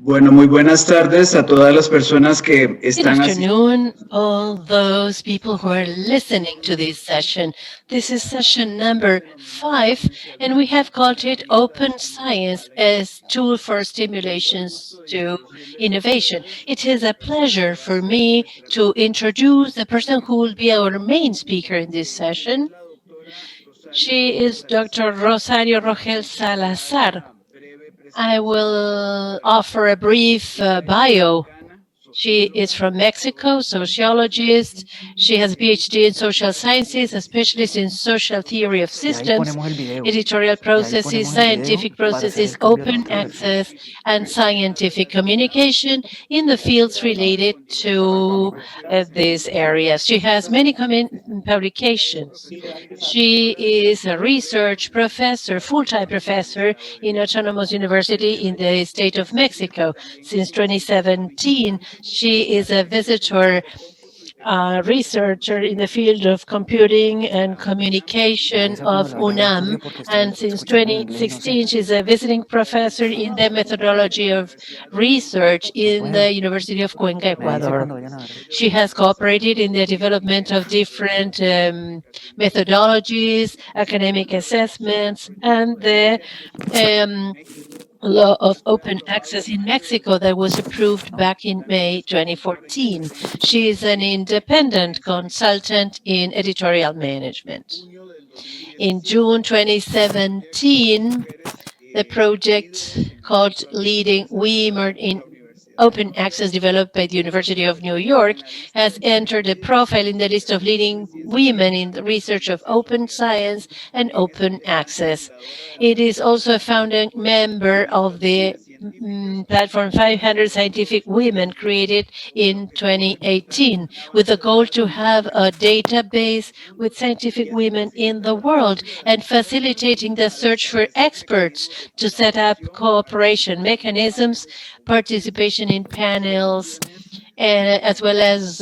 Bueno, muy buenas tardes a todas las personas que Good están asistiendo. afternoon, all those people who are listening to this session. This is session number 5, and we have called it Open Science as Tool for Stimulations to Innovation. It is a pleasure for me to introduce the person who will be our main speaker in this session. She is Dr. Rosario Rogel-Salazar. I will offer a brief bio. She is from Mexico, sociologist. She has a PhD in social sciences, a specialist in social theory of systems, editorial processes, scientific processes, open access, and scientific communication in the fields related to these areas. She has many publications. She is a research professor, full-time professor in Autonomous University in the state of Mexico. Since 2017, she is a visitor researcher in the field of computing and communication of UNAM, and since 2016 she's a visiting professor in the methodology of research in the University of Cuenca, Ecuador. She has cooperated in the development of different methodologies, academic assessments, and the um, law of open access in Mexico that was approved back in May 2014. She is an independent consultant in editorial management. In June 2017, the project called Leading Women in Open Access, developed by the University of New York, has entered a profile in the list of leading women in the research of open science and open access. It is also a founding member of the platform 500 Scientific Women, created in 2018, with the goal to have a database with scientific women in the world and facilitating the search for experts to set up cooperation mechanisms, participation in panels, as well as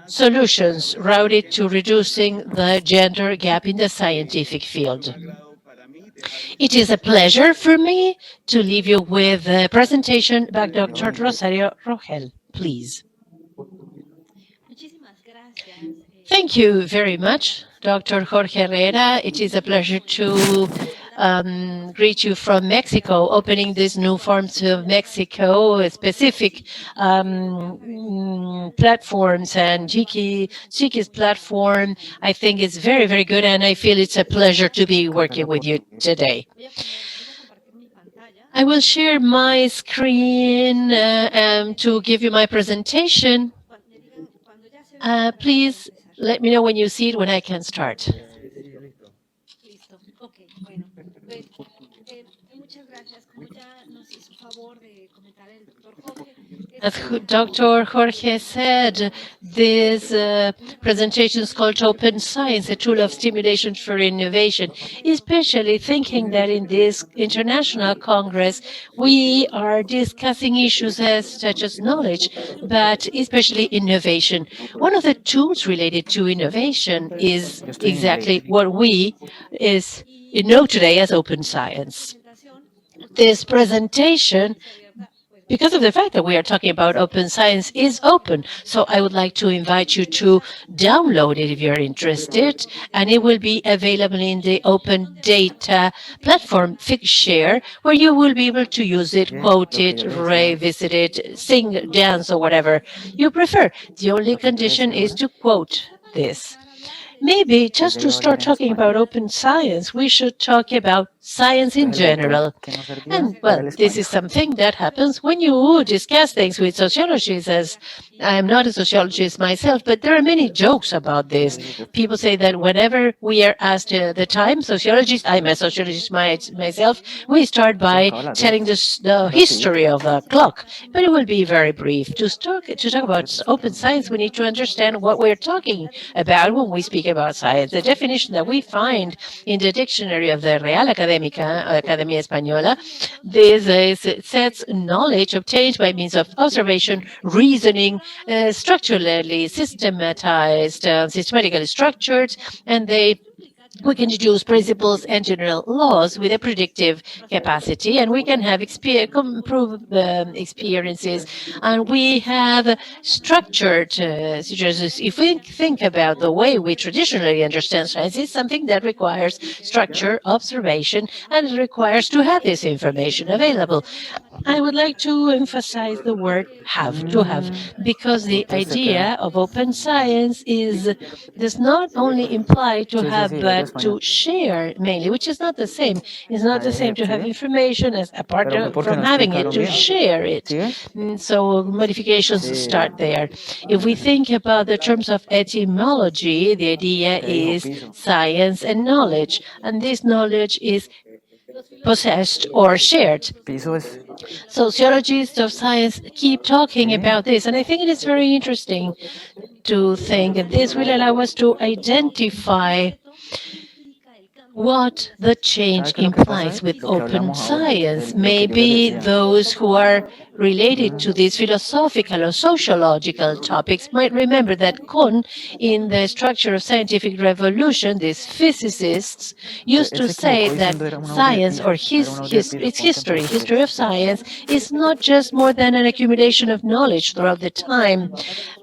solutions routed to reducing the gender gap in the scientific field. It is a pleasure for me to leave you with a presentation by Dr. Rosario Rogel, please. Thank you very much, Dr. Jorge Herrera. It is a pleasure to greet you from Mexico, opening these new forms of Mexico, specific platforms, and Chiqui's platform. I think it's very, very good, and I feel it's a pleasure to be working with you today. I will share my screen to give you my presentation. Please let me know when you see it, when I can start. As Dr. Jorge said, this presentation is called Open Science, a tool of stimulation for innovation, especially thinking that in this international congress, we are discussing issues such as knowledge, but especially innovation. One of the tools related to innovation is exactly what we know today as open science. This presentation, because of the fact that we are talking about open science, is open. So I would like to invite you to download it if you're interested, and it will be available in the open data platform Figshare, where you will be able to use it, quote it, revisit it, sing, dance, or whatever you prefer. The only condition is to quote this. Maybe just to start talking about open science, we should talk about science in general. And well, this is something that happens when you discuss things with sociologists, as I am not a sociologist myself, but there are many jokes about this. People say that whenever we are asked the time, sociologists, I'm a sociologist myself, we start by telling the history of the clock. But it will be very brief. To talk about open science, we need to understand what we're talking about when we speak about science. The definition that we find in the dictionary of the Real Academia Española, this sets knowledge obtained by means of observation, reasoning, structurally systematized, systematically structured, and they we can deduce principles and general laws with a predictive capacity, and we can have improved experiences, and we have structured situations. If we think about the way we traditionally understand science, it's something that requires structure, observation, and it requires to have this information available. I would like to emphasize the word have, to have, because the idea of open science does not only imply to Sí, sí, have, sí, hablo but español. to share mainly, which is not the same. It's not the same to have ¿Sí? information as apart Pero ¿por qué from no having it, explicaron to bien? share it. ¿Sí ven? So modifications Sí. start there. If we think about the terms of etymology, the idea ¿Qué dijo? is Piso. science and knowledge, and this knowledge is possessed or shared. Piso es. Sociologists of science keep talking ¿Sí? about this, and I think it is very interesting to think that this will allow us to identify what the change ¿Sabe qué es lo que pasa? implies with Lo que open hablamos ahora, science. lo que yo les Maybe decía. those who are related to these philosophical or sociological topics might remember that Kuhn, in the structure of scientific revolution, these physicists used to Ese que le say estoy that diciendo era un audio de science piso. or Era un audio de piso. its Ponte en history of contemplates. science is not just more than an accumulation of knowledge throughout the time.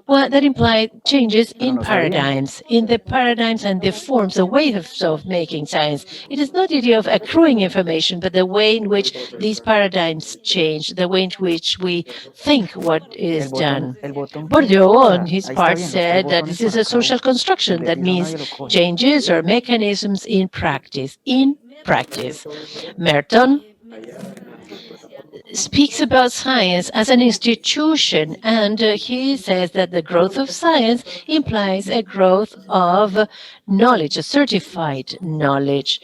Well, that implied changes Pero no sabía. in the paradigms and the forms, the way of making science. It is not the idea of accruing information, but the way in which these paradigms change, the way in which we think what is done. El botón que. Bourdieu, O on sea, his ahí está part, bien, los tres said that botones this is para a cada social uno. El construction. de That piso means nadie lo coge. changes or mechanisms in practice. In practice. Merton speaks about science as an institution, and he says that the growth of science implies a growth of knowledge, a certified knowledge.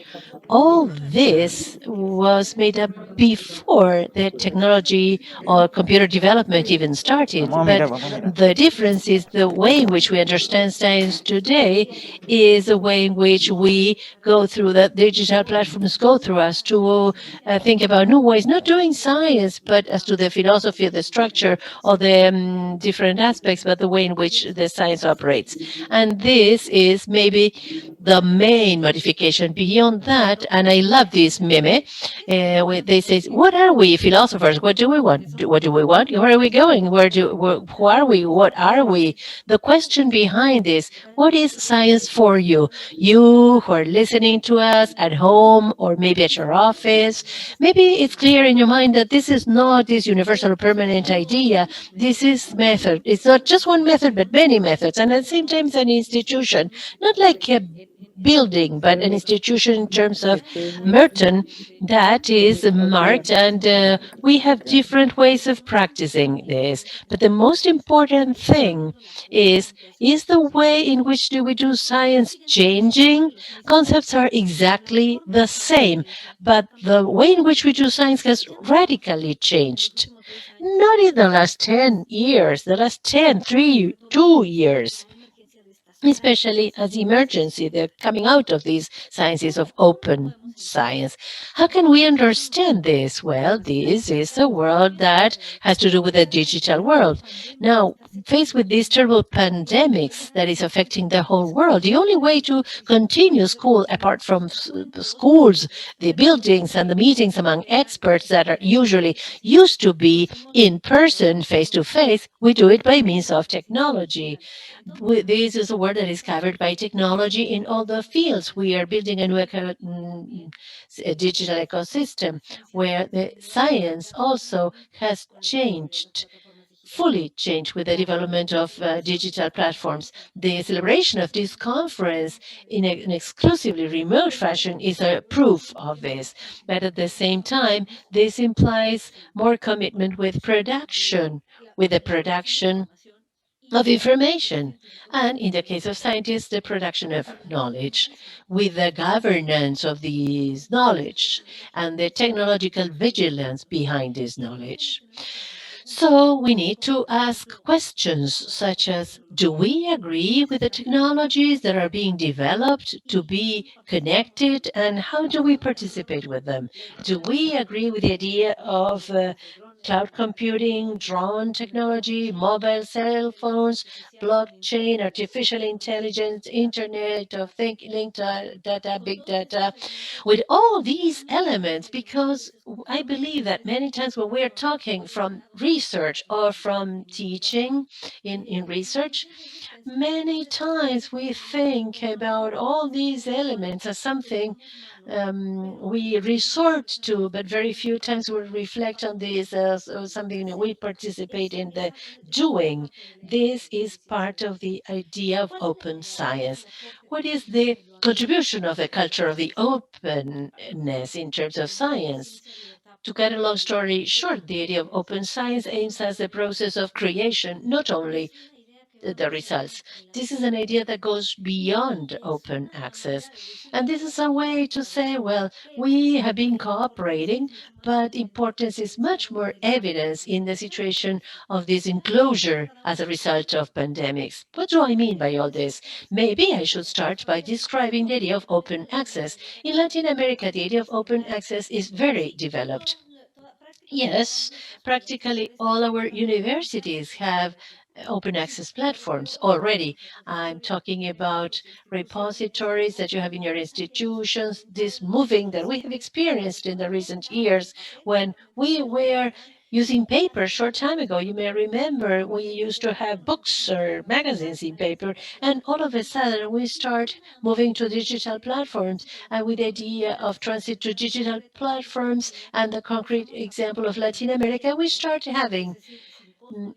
All this was made up before the technology or computer development even started. Vamos a But mirar, vamos a mirar. the difference is the way in which we understand science today is the way in which we go through the digital platforms go through us to think about new ways, not doing science, but as to the philosophy, the structure, or the different aspects, but the way in which the science operates. And this is maybe the main modification. Beyond that, and I love this meme, where they say, "What are we, philosophers? What do we want? What do we want? Where are we going? Who are we? What are we?" The question behind this: what is science for you? You who are listening to us at home or maybe at your office, maybe it's clear in your mind that this is not this universal or permanent idea. This is method. It's not just one method, but many methods, and at the same time, it's an institution, not like a building, but an institution in terms of Merton that is marked, and we have different ways of practicing this. But the most important thing is the way in which do we do science changing? Concepts are exactly the same, but the way in which we do science has radically changed. Not in the last 10 years, the last 10, 3, 2 years, especially as the emergency, the coming out of these sciences of open science. How can we understand this? Well, this is a world that has to do with the digital world. Now, faced with these terrible pandemics that is affecting the whole world, the only way to continue school, apart from the schools, the buildings, and the meetings among experts that are usually used to be in person, face to face, we do it by means of technology. This is a word that is covered by technology in all the fields. We are building a new a digital ecosystem where the science also has changed, fully changed with the development of digital platforms. The celebration of this conference in an exclusively remote fashion is a proof of this. But at the same time, this implies more commitment with the production of information, and in the case of scientists, the production of knowledge, with the governance of these knowledge and the technological vigilance behind this knowledge. So we need to ask questions such as, do we agree with the technologies that are being developed to be connected, and how do we participate with them? Do we agree with the idea of cloud computing, drone technology, mobile cell phones, blockchain, artificial intelligence, Internet of linked data, big data, with all these elements, because I believe that many times when we are talking from research or from teaching in research, many times we think about all these elements as something we resort to, but very few times we reflect on this as something that we participate in the doing. This is part of the idea of open science. What is the contribution of the culture of the openness in terms of science? To cut a long story short, the idea of open science aims at the process of creation, not only the results. This is an idea that goes beyond open access. And this is a way to say, well, we have been cooperating, but importance is much more evidence in the situation of this enclosure as a result of pandemics. What do I mean by all this? Maybe I should start by describing the idea of open access. In Latin America, the idea of open access is very developed. Yes, practically all our universities have open access platforms already. I'm talking about repositories that you have in your institutions, this moving that we have experienced in the recent years when we were using paper short time ago. You may remember we used to have books or magazines in paper, and all of a sudden we start moving to digital platforms. And with the idea of transit to digital platforms and the concrete example of Latin America, we start having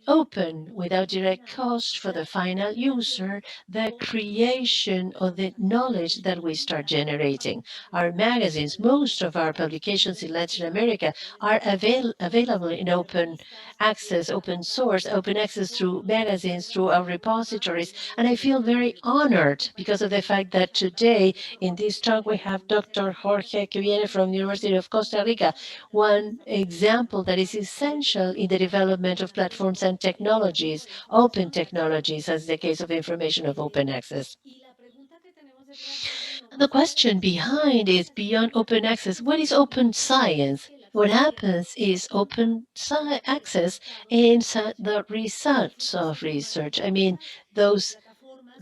open without direct cost for the final user, the creation of the knowledge that we start generating. Our magazines, most of our publications in Latin America are available in open access, open source, open access through magazines, through our repositories. And I feel very honored because of the fact that today in this talk we have Dr. Jorge from the University of Costa Rica, one example that is essential in the development of platforms and technologies, open technologies, as the case of information of open access. The question behind is beyond open access. What is open science? What happens is open access aims at the results of research. I mean, those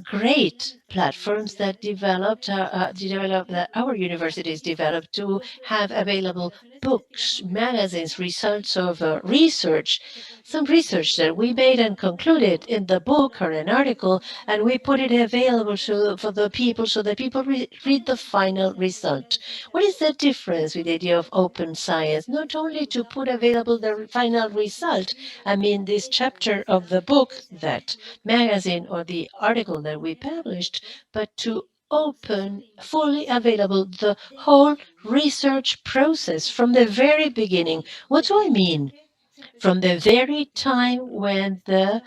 great platforms that that our universities developed to have available books, magazines, results of research, some research that we made and concluded in the book or an article, and we put it available for the people so that people read the final result. What is the difference with the idea of open science? Not only to put available the final result, I mean, this chapter of the book, that magazine or the article that we published, but to open, fully available, the whole research process from the very beginning. What do I mean? From the very time when the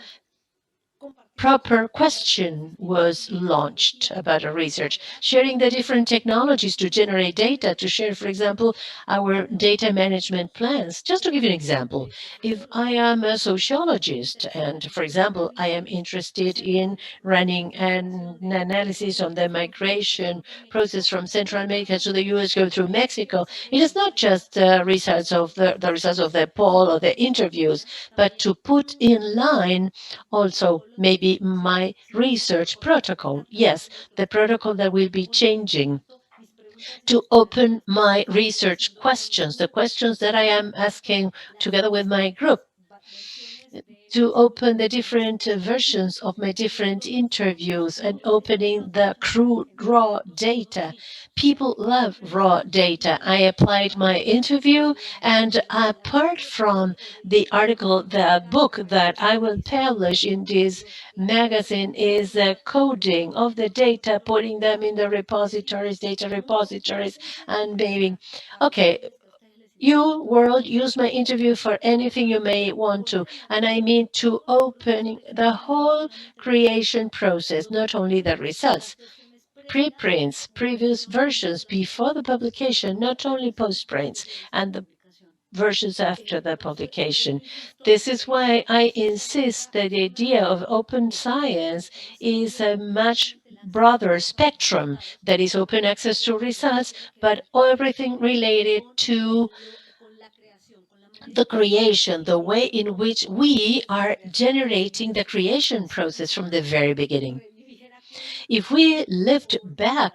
proper question was launched about a research, sharing the different technologies to generate data, to share, for example, our data management plans. Just to give you an example, if I am a sociologist and, for example, I am interested in running an analysis on the migration process from Central America to the US go through Mexico, it is not just the results of the results of the poll or the interviews, but to put in line also maybe my research protocol. Yes, the protocol that will be changing to open my research questions, the questions that I am asking together with my group, to open the different versions of my different interviews and opening the crude raw data. People love raw data. I applied my interview, and apart from the article, the book that I will publish in this magazine is the coding of the data, putting them in the repositories, data repositories, and maybe, okay, you, world, use my interview for anything you may want to. And I mean to open the whole creation process, not only the results, preprints, previous versions before the publication, not only postprints, and the versions after the publication. This is why I insist that the idea of open science is a much broader spectrum that is open access to results, but everything related to the creation, the way in which we are generating the creation process from the very beginning. If we lift back,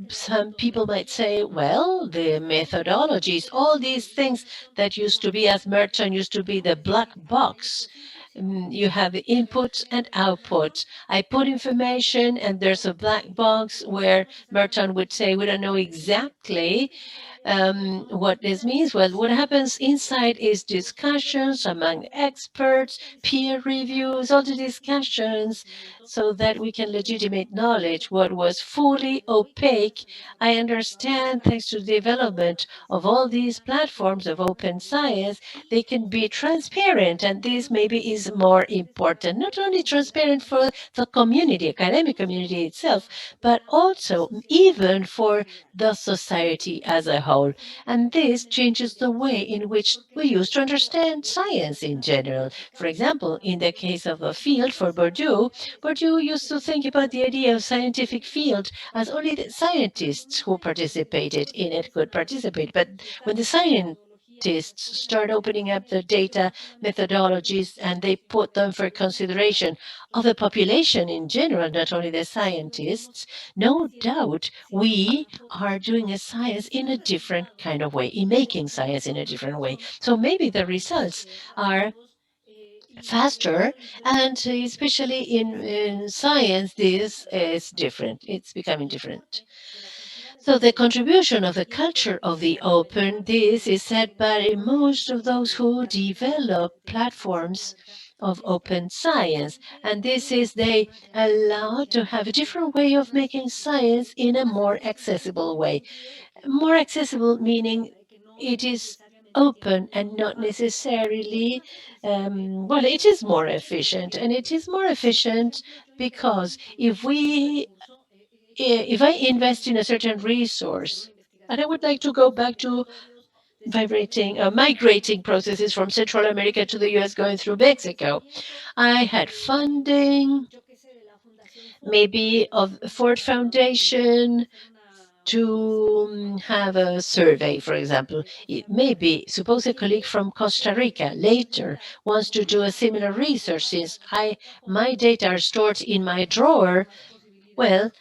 some people might say, well, the methodologies, all these things that used to be, as Merton used to be, the black box. You have the inputs and outputs. I put information and there's a black box where Merton would say, we don't know exactly what this means. Well, what happens inside is discussions among experts, peer reviews, all the discussions, so that we can legitimate knowledge. What was fully opaque, I understand, thanks to the development of all these platforms of open science, they can be transparent, and this maybe is more important. Not only transparent for the community, academic community itself, but also even for the society as a whole. And this changes the way in which we used to understand science in general. For example, in the case of a field for Bourdieu, Bourdieu used to think about the idea of scientific field as only the scientists who participated in it could participate. But when the scientists start opening up the data methodologies and they put them for consideration of the population in general, not only the scientists, no doubt we are doing a science in a different kind of way, in making science in a different way. So maybe the results are faster, and especially in science, this is different. It's becoming different. So the contribution of the culture of the open, this is said by most of those who develop platforms of open science. And this is they allow to have a different way of making science in a more accessible way. More accessible meaning it is open and not necessarily, well, it is more efficient. And it is more efficient because if I invest in a certain resource, and I would like to go back to migrating processes from Central America to the US going through Mexico. I had funding, maybe of Ford Foundation, to have a survey, for example. Maybe, suppose a colleague from Costa Rica later wants to do a similar research, since my data are stored in my drawer. Well,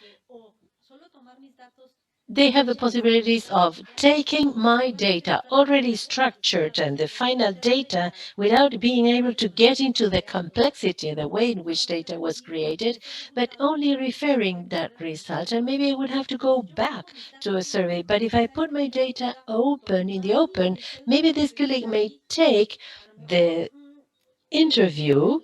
they have the possibilities of taking my data already structured and the final data without being able to get into the complexity, the way in which data was created, but only referring that result. And maybe I would have to go back to a survey. But if I put my data open in the open, maybe this colleague may take the interview,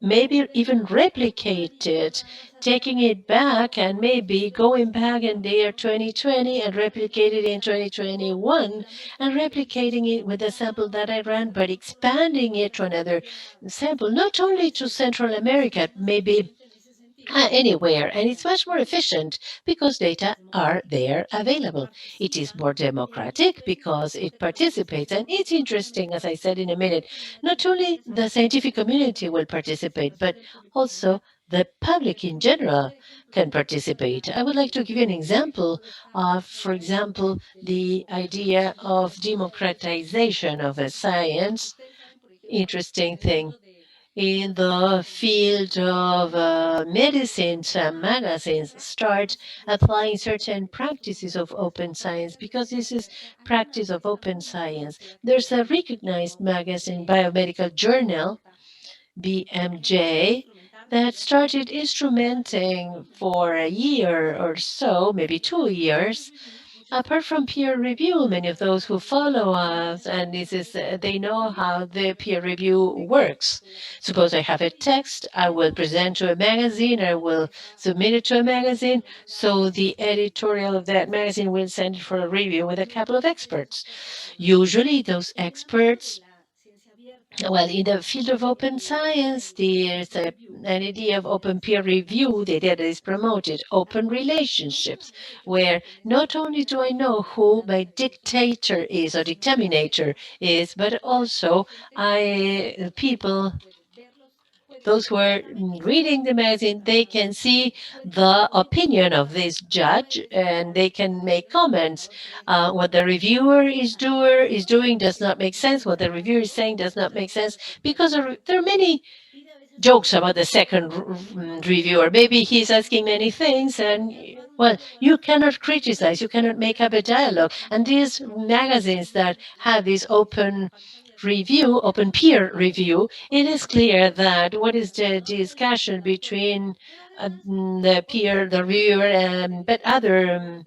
maybe even replicate it, taking it back and maybe going back in the year 2020 and replicate it in 2021 and replicating it with the sample that I ran, but expanding it to another sample, not only to Central America, maybe anywhere. And it's much more efficient because data are there available. It is more democratic because it participates. And it's interesting, as I said in a minute, not only the scientific community will participate, but also the public in general can participate. I would like to give you an example of, for example, the idea of democratization of a science. Interesting thing in the field of medicine, some magazines start applying certain practices of open science because this is practice of open science. There's a recognized magazine, biomedical journal, BMJ, that started instrumenting for a year or so, maybe 2 years. Apart from peer review, many of those who follow us, and this is, they know how the peer review works. Suppose I have a text, I will present to a magazine, I will submit it to a magazine, so the editorial of that magazine will send it for a review with a couple of experts. Usually those experts, well, in the field of open science, there's an idea of open peer review. The idea that is promoted, open relationships, where not only do I know who my dictator is or dictaminator is, but also people those who are reading the magazine, they can see the opinion of this judge and they can make comments. What the reviewer is doing does not make sense. What the reviewer is saying does not make sense because there are many jokes about the second reviewer. Maybe he's asking many things, and well, you cannot criticize, you cannot make up a dialogue. And these magazines that have this open review, open peer review, it is clear that what is the discussion between the peer, the reviewer, and but other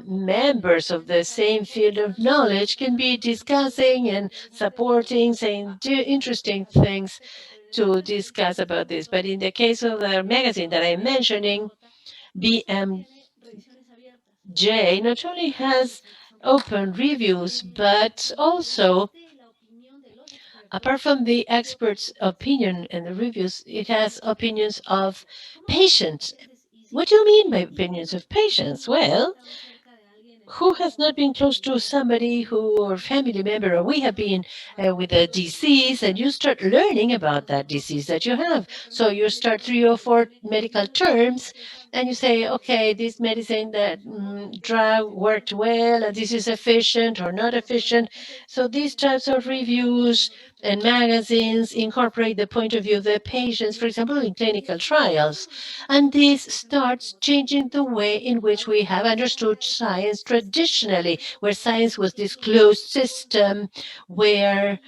members of the same field of knowledge can be discussing and supporting, saying interesting things to discuss about this. But in the case of the magazine that I'm mentioning, BMJ not only has open reviews, but also, apart from the experts' opinion and the reviews, it has opinions of patients. What do you mean by opinions of patients? Well, who has not been close to somebody who or family member, or we have been with a disease, and you start learning about that disease that you have. So you start 3 or 4 medical terms, and you say, okay, this medicine, that drug worked well, and this is efficient or not efficient. So these types of reviews and magazines incorporate the point of view of the patients, for example, in clinical trials. And this starts changing the way in which we have understood science traditionally, where science was this closed system where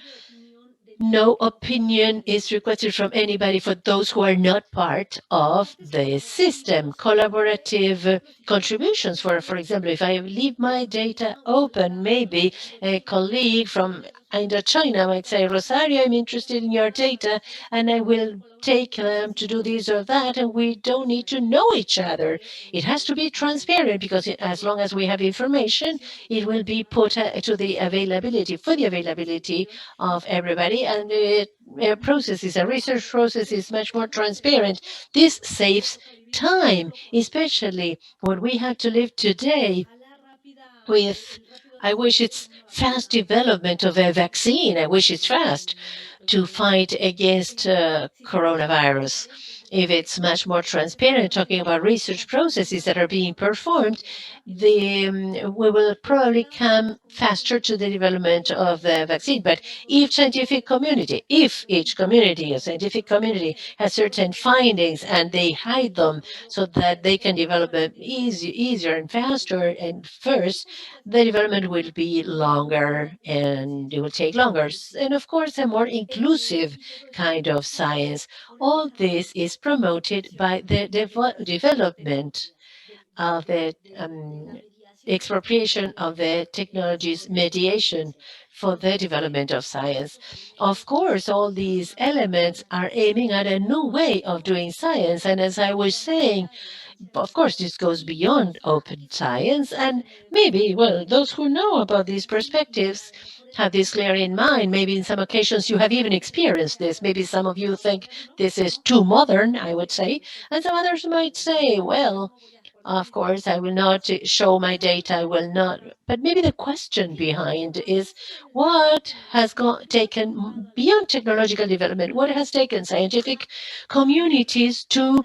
no opinion is requested from anybody for those who are not part of the system. Collaborative contributions, for example, if I leave my data open, maybe a colleague from Indochina might say, Rosario, I'm interested in your data, and I will take them to do this or that, and we don't need to know each other. It has to be transparent because as long as we have information, it will be put to the availability, for the availability of everybody, and the process a research process is much more transparent. This saves time, especially what we have to live today with. I wish it's fast development of a vaccine. I wish it's fast to fight against coronavirus. If it's much more transparent, talking about research processes that are being performed, we will probably come faster to the development of the vaccine. But if each community, a scientific community, has certain findings and they hide them so that they can develop it easier and faster and first, the development will be longer and it will take longer. And of course, a more inclusive kind of science. All this is promoted by the development of the expropriation of the technologies mediation for the development of science. Of course, all these elements are aiming at a new way of doing science. And as I was saying, of course, this goes beyond open science. And maybe, well, those who know about these perspectives have this clear in mind. Maybe in some occasions you have even experienced this. Maybe some of you think this is too modern, I would say. And some others might say, well, of course, I will not show my data. I will not. But maybe the question behind is what has taken beyond technological development, what has taken scientific communities to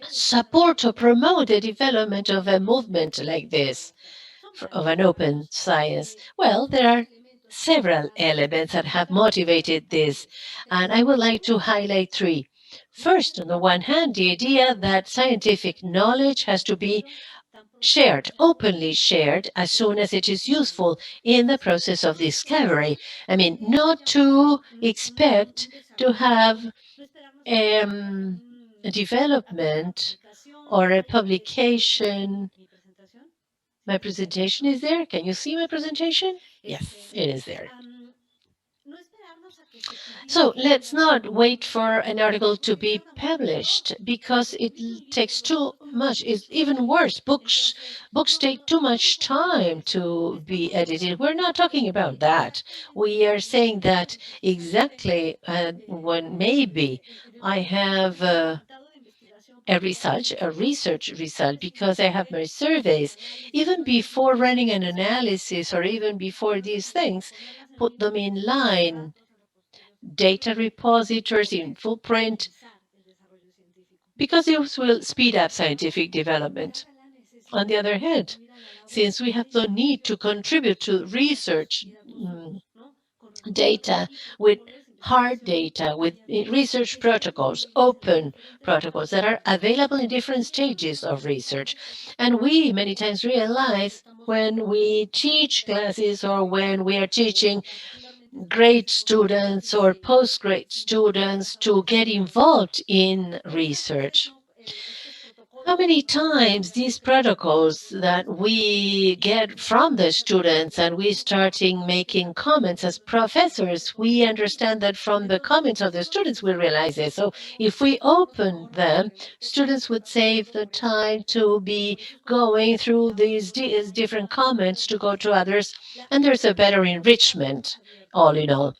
support or promote the development of a movement like this, of an open science? Well, there are several elements that have motivated this, and I would like to highlight three. First, on the one hand, the idea that scientific knowledge has to be shared, openly shared, as soon as it is useful in the process of discovery. I mean, not to expect to have a development or a publication. My presentation is there. Can you see my presentation? Yes, it is there. So let's not wait for an article to be published because it takes too much. It's even worse. Books take too much time to be edited. We're not talking about that. We are saying that exactly when maybe I have a research result, because I have my surveys, even before running an analysis or even before these things, put them in line data repositories in full print, because this will speed up scientific development. On the other hand, since we have the need to contribute to research data with hard data, with research protocols, open protocols that are available in different stages of research. And we many times realize when we teach classes or when we are teaching grade students or post-grade students to get involved in research. How many times these protocols that we get from the students and we starting making comments as professors, we understand that from the comments of the students we realize this. So if we open them, students would save the time to be going through these different comments to go to others, and there's a better enrichment all in all.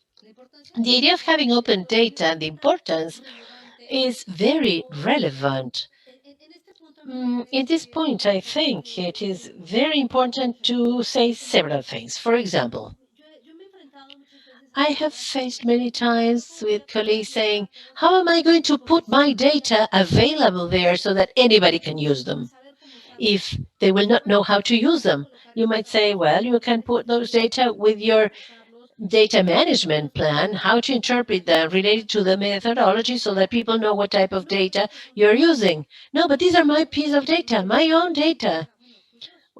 The idea of having open data and the importance is very relevant. In this point, I think it is very important to say several things. For example, I have faced many times with colleagues saying, how am I going to put my data available there so that anybody can use them if they will not know how to use them? You might say, well, you can put those data with your data management plan, how to interpret them related to the methodology so that people know what type of data you're using. No, but these are my piece of data, my own data.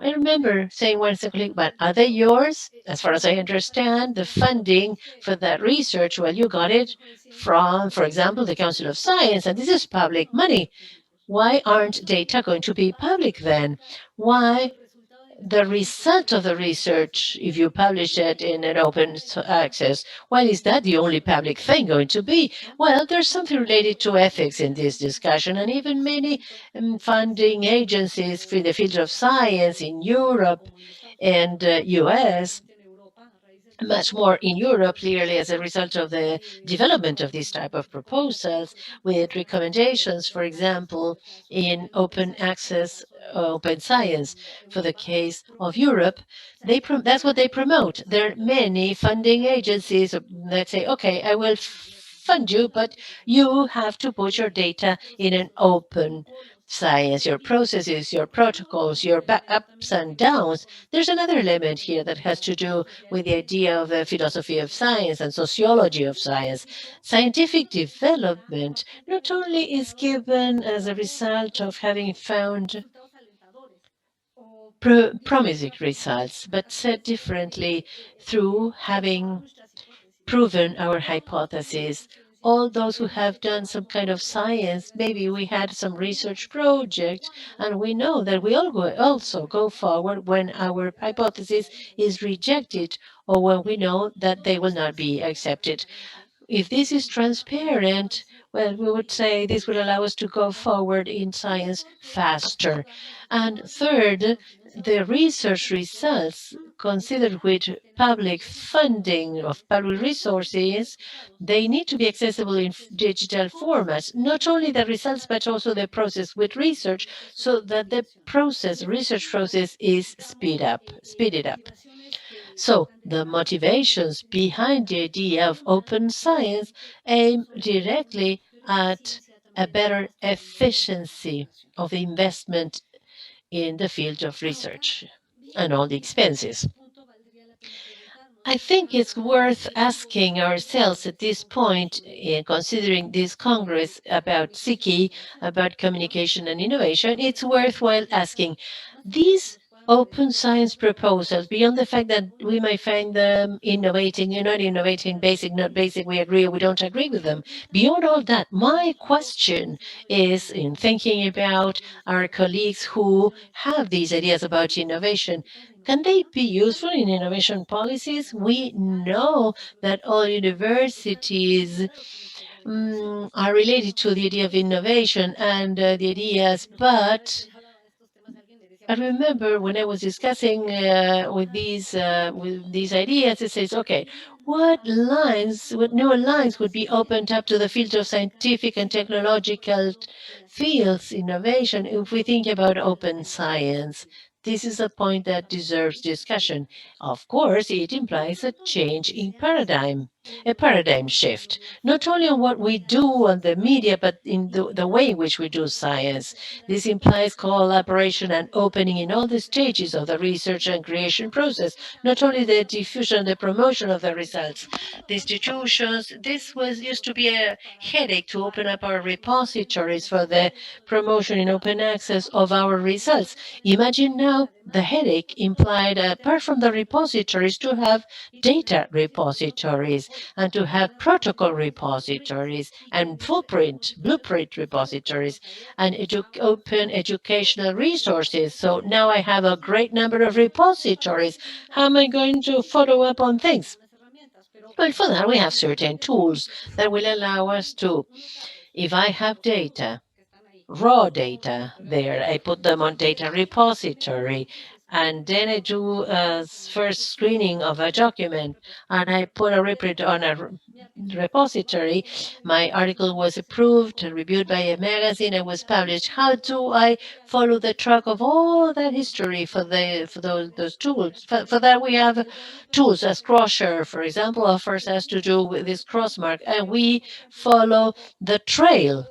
I remember saying once to a colleague, but are they yours? As far as I understand, the funding for that research, well, you got it from, for example, the Council of Science, and this is public money. Why aren't data going to be public then? Why the result of the research, if you publish it in an open access, why is that the only public thing going to be? Well, there's something related to ethics in this discussion, and even many funding agencies for the field of science in Europe and US, much more in Europe, clearly as a result of the development of these type of proposals, with recommendations, for example, in open access, open science. For the case of Europe, that's what they promote. There are many funding agencies that say, okay, I will fund you, but you have to put your data in an open science, your processes, your protocols, your ups and downs. There's another element here that has to do with the idea of the philosophy of science and sociology of science. Scientific development not only is given as a result of having found promising results, but said differently, through having proven our hypothesis. All those who have done some kind of science, maybe we had some research project, and we know that we all also go forward when our hypothesis is rejected or when we know that they will not be accepted. If this is transparent, well, we would say this will allow us to go forward in science faster. And third, the research results considered with public funding of public resources, they need to be accessible in digital formats, not only the results, but also the process with research, so that the research process is speeded up. So the motivations behind the idea of open science aim directly at a better efficiency of investment in the field of research and all the expenses. I think it's worth asking ourselves at this point, in considering this Congress about SIKI, about communication and innovation, it's worthwhile asking, these open science proposals, beyond the fact that we might find them innovating, you're not innovating, basic, not basic, we agree or we don't agree with them. Beyond all that, my question is, in thinking about our colleagues who have these ideas about innovation, can they be useful in innovation policies? We know that all universities are related to the idea of innovation and the ideas, but I remember when I was discussing with these ideas, it says, okay, what new lines would be opened up to the field of scientific and technological fields, innovation, if we think about open science? This is a point that deserves discussion. Of course, it implies a change in paradigm. a paradigm shift, not only on what we do on the media, but in the way in which we do science. This implies collaboration and opening in all the stages of the research and creation process, not only the diffusion, the promotion of the results. The institutions, this was used to be a headache to open up our repositories for the promotion in open access of our results. Imagine now the headache implied, apart from the repositories, to have data repositories and to have protocol repositories and blueprint repositories and open educational resources. So now I have a great number of repositories. How am I going to follow up on things? Well, for that, we have certain tools that will allow us to, if I have data, raw data there, I put them on data repository, and then I do a first screening of a document, and I put a reprint on a repository. My article was approved, reviewed by a magazine, and was published. How do I follow the track of all that history for those tools? For that, we have tools as Crosser, for example, offers us to do with this crossmark, and we follow the trail.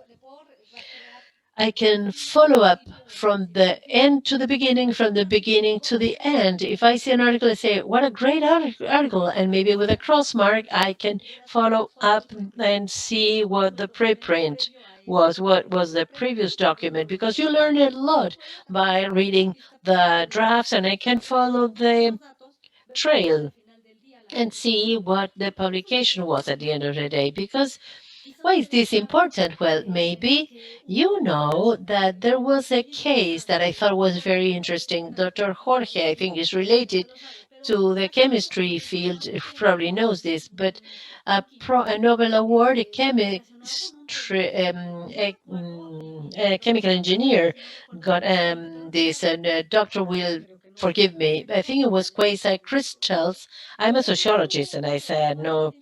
I can follow up from the end to the beginning, from the beginning to the end. If I see an article, I say, what a great article. And maybe with a cross mark, I can follow up and see what the preprint was, what was the previous document, because you learn a lot by reading the drafts, and I can follow the trail and see what the publication was at the end of the day. Because why is this important? Well, maybe you know that there was a case that I thought was very interesting. Dr. Jorge, I think, is related to the chemistry field, probably knows this, but a Nobel Award, a chemical engineer got this, and doctor will forgive me. I think it was quasi crystals. I'm a sociologist, and I said no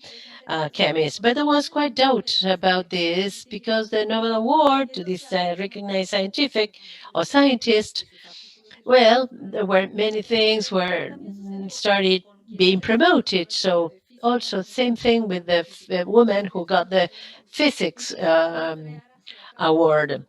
chemist. But there was quite doubt about this because the Nobel Award to this recognized scientific or scientist, well, there were many things were started being promoted. So also same thing with the woman who got the physics award.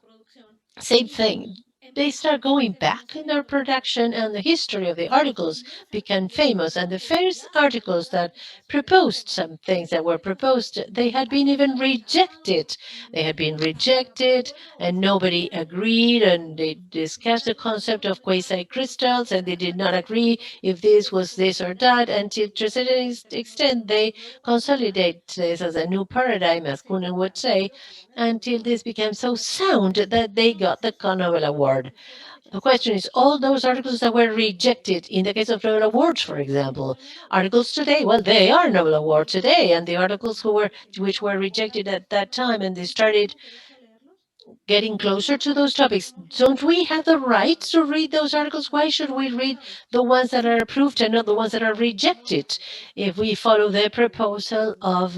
Same thing. They start going back in their production, and the history of the articles became famous. And the first articles that proposed some things that were proposed, they had been even rejected. They had been rejected, and nobody agreed. And they discussed the concept of quasi crystals, and they did not agree if this was this or that. Until to a certain extent, they consolidate this as a new paradigm, as Kuhn would say, until this became so sound that they got the Nobel Award. The question is, all those articles that were rejected, in the case of Nobel Awards, for example, articles today, well, they are Nobel Award today, and the articles which were rejected at that time, and they started getting closer to those topics. Don't we have the right to read those articles? Why should we read the ones that are approved and not the ones that are rejected if we follow the proposal of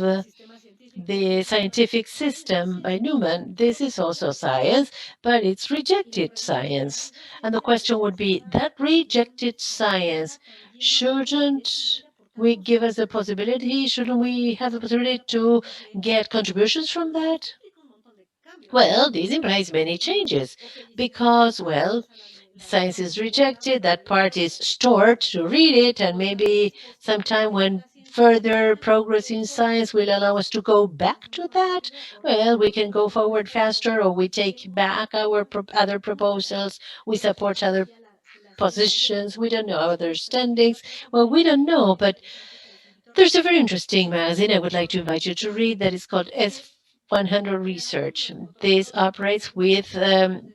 the scientific system by Newman? This is also science, but it's rejected science. And the question would be, that rejected science, shouldn't we give us the possibility, shouldn't we have the possibility to get contributions from that? Well, this implies many changes because, well, science is rejected, that part is stored to read it, and maybe sometime when further progress in science will allow us to go back to that, well, we can go forward faster, or we take back our other proposals, we support other positions, we don't know, other standings. Well, we don't know, but there's a very interesting magazine I would like to invite you to read that is called S100 Research. This operates with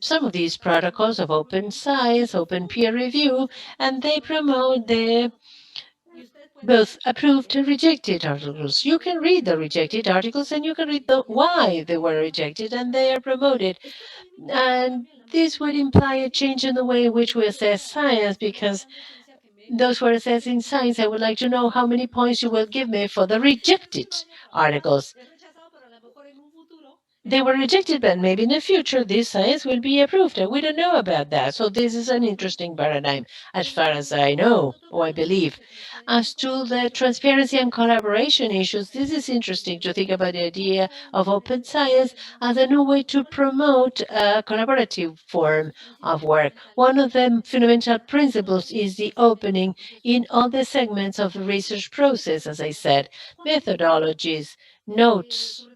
some of these protocols of open science, open peer review, and they promote the both approved and rejected articles. You can read the rejected articles and you can read why they were rejected, and they are promoted. And this would imply a change in the way in which we assess science, because those who are assessing science, I would like to know how many points you will give me for the rejected articles. they were rejected, but maybe in the future this science will be approved, and we don't know about that. So this is an interesting paradigm, as far as I know, or I believe. As to the transparency and collaboration issues, this is interesting to think about the idea of open science as a new way to promote a collaborative form of work. One of the fundamental principles is the opening in all the segments of the research process, as I said, methodologies, notes,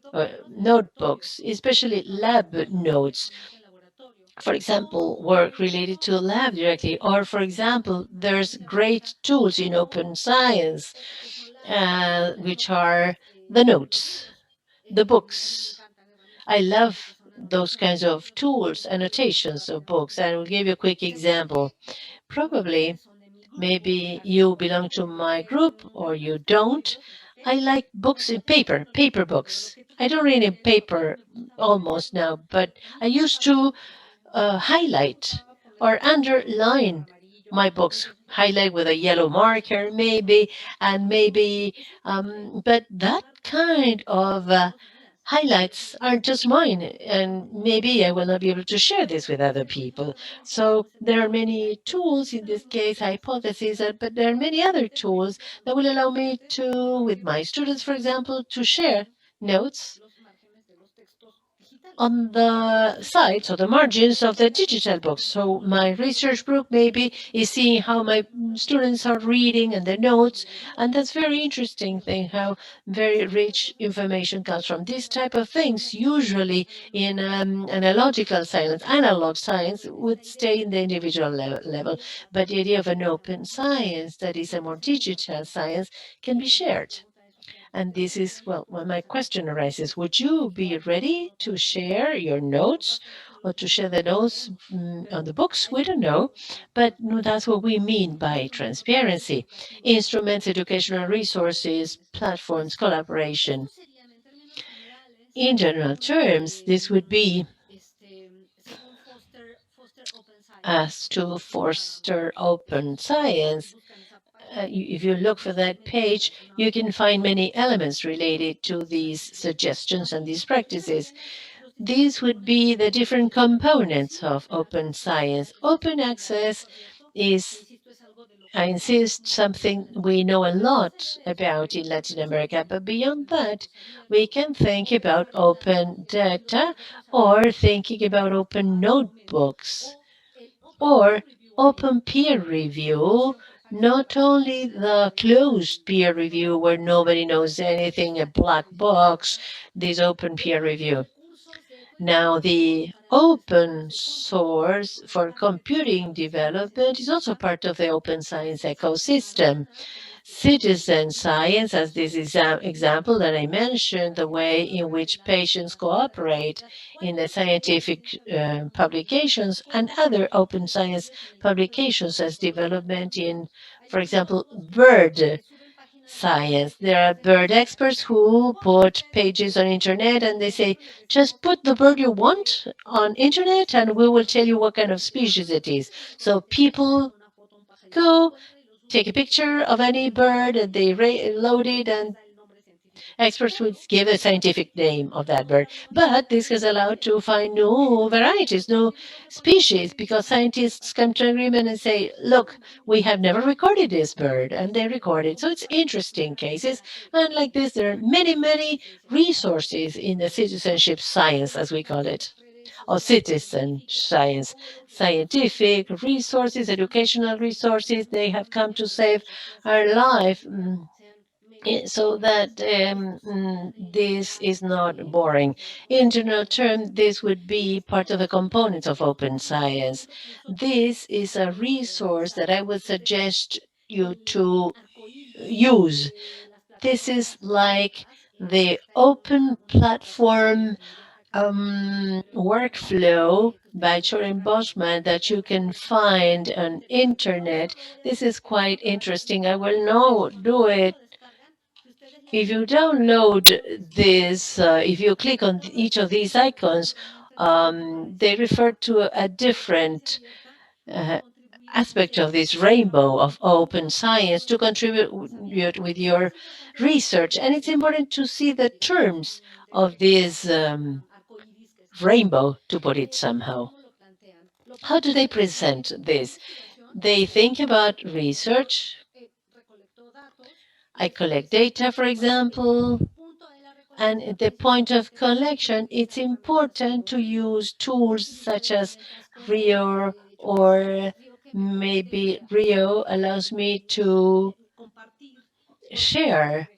notebooks, especially lab notes. For example, work related to lab directly, or for example, there's great tools in open science, which are the notes, the books. I love those kinds of tools, annotations of books. I will give you a quick example. Probably maybe you belong to my group or you don't. I like books in paper books. I don't read in paper almost now, but I used to highlight or underline my books, highlight with a yellow marker, maybe, and maybe, but that kind of highlights aren't just mine, and maybe I will not be able to share this with other people. So there are many tools, in this case, hypotheses, but there are many other tools that will allow me to, with my students, for example, to share notes on the sides or the margins of the digital books. So my research group maybe is seeing how my students are reading and the notes, and that's very interesting thing how very rich information comes from these type of things. Usually in analogical science, analog science would stay in the individual level, but the idea of an open science that is a more digital science can be shared. And this is, well, when my question arises, would you be ready to share your notes or to share the notes on the books? We don't know, but no, that's what we mean by transparency. Instruments, educational resources, platforms, collaboration. In general terms, this would be as to foster open science. If you look for that page, you can find many elements related to these suggestions and these practices. These would be the different components of open science. Open access is, I insist, something we know a lot about in Latin America, but beyond that, we can think about open data or thinking about open notebooks or open peer review, not only the closed peer review where nobody knows anything, a black box, this open peer review. Now, the open source for computing development is also part of the open science ecosystem. Citizen science, as this example that I mentioned, the way in which patients cooperate in the scientific publications and other open science publications as development in, for example, bird science. There are bird experts who put pages on internet and they say, just put the bird you want on internet and we will tell you what kind of species it is. So people go take a picture of any bird and they load it and experts would give a scientific name of that bird. But this has allowed to find new varieties, new species, because scientists come to agreement and say, look, we have never recorded this bird, and they record it. So it's interesting cases. And like this, there are many, many resources in the citizenship science, as we call it, or citizen science, scientific resources, educational resources. They have come to save our life. So that this is not boring. In general terms, this would be part of the components of open science. This is a resource that I would suggest you to use. This is like the open platform workflow by Chorin Boschman that you can find on internet. This is quite interesting. I will not do it. If you download this, if you click on each of these icons, they refer to a different uh, aspect of this rainbow of open science to contribute with your research. And it's important to see the terms of these rainbow, to put it somehow. How do they present this? They think about research. I collect data, for example, and at the point of collection, it's important to use tools such as Rio, or maybe Rio allows me to share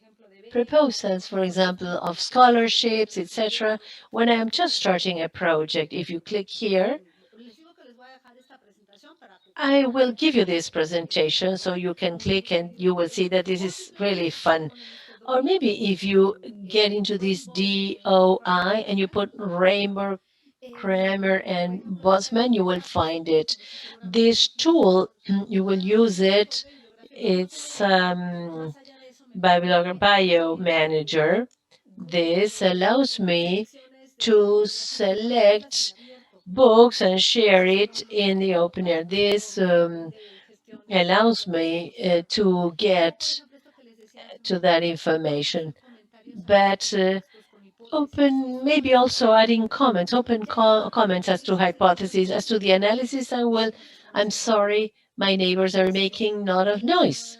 proposals, for example, of scholarships, etc. When I'm just starting a project, if you click here, I will give you this presentation so you can click and you will see that this is really fun. Or maybe if you get into this DOI and you put Rainbow, Kramer, and Bosman, you will find it. This tool, you will use it. It's Bio Manager. This allows me to select books and share it in the open air. This allows me to get to that information. But open, maybe also adding comments, open comments as to hypotheses, as to the analysis, and well, I'm sorry, my neighbors are making a lot of noise.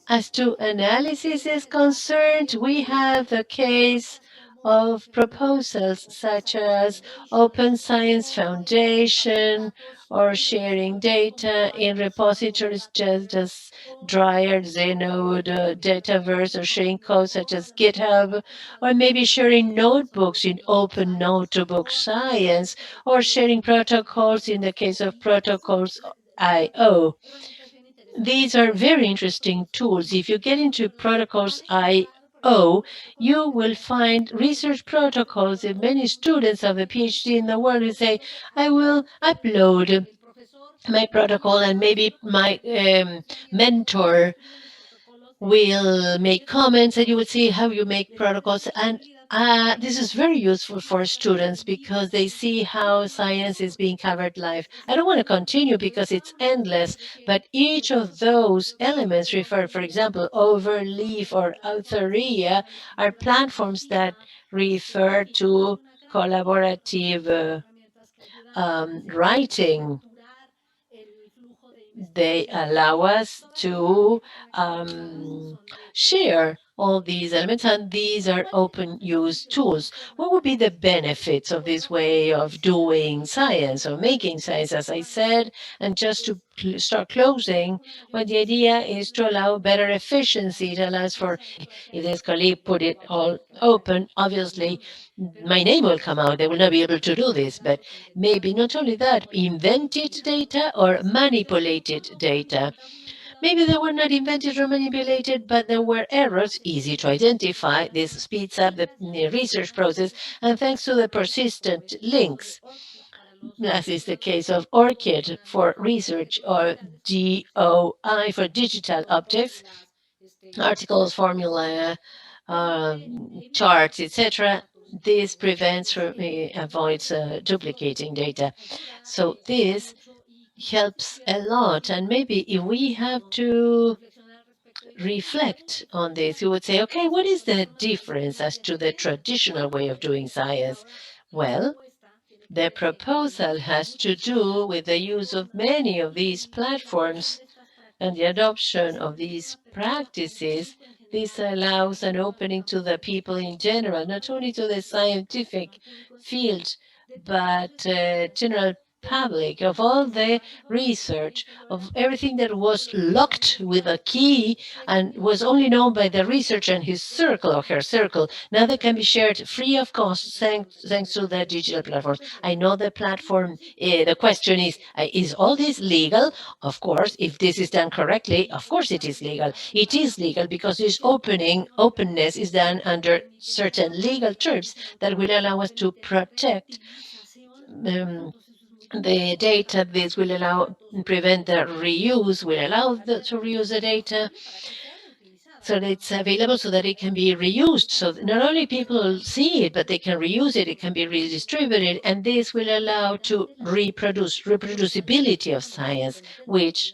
As to analysis is concerned, we have the case of proposals such as Open Science Foundation or sharing data in repositories just as Dryer, Zenode, Dataverse, or sharing code such as GitHub, or maybe sharing notebooks in Open Notebook Science, or sharing protocols in the case of Protocols IO. These are very interesting tools. If you get into Protocols IO, you will find research protocols that many students of a PhD in the world will say, I will upload my protocol and maybe my mentor will make comments and you will see how you make protocols. And this is very useful for students because they see how science is being covered live. I don't want to continue because it's endless, but each of those elements refer, for example, Overleaf or Authoria are platforms that refer to collaborative writing. They allow us to share all these elements, and these are open use tools. What would be the benefits of this way of doing science or making science, as I said? And just to start closing, well, the idea is to allow better efficiency. It allows for, if this colleague put it all open, obviously my name will come out. They will not be able to do this, but maybe not only that, invented data or manipulated data. Maybe they were not invented or manipulated, but there were errors easy to identify. This speeds up the research process, and thanks to the persistent links, as is the case of ORCID for research or DOI for digital objects, articles, formula, charts, etc. This prevents or avoids duplicating data. So this helps a lot. And maybe if we have to reflect on this, you would say, okay, what is the difference as to the traditional way of doing science? Well, the proposal has to do with the use of many of these platforms and the adoption of these practices. This allows an opening to the people in general, not only to the scientific field, but general public, of all the research, of everything that was locked with a key and was only known by the researcher and his circle or her circle. Now they can be shared free of cost thanks to the digital platforms. I know the platform, the question is all this legal? Of course, if this is done correctly, of course it is legal. It is legal because this openness is done under certain legal terms that will allow us to protect the data. This will allow prevent the reuse, will allow to reuse the data so that it's available so that it can be reused. So not only people see it, but they can reuse it, it can be redistributed, and this will allow to reproducibility of science, which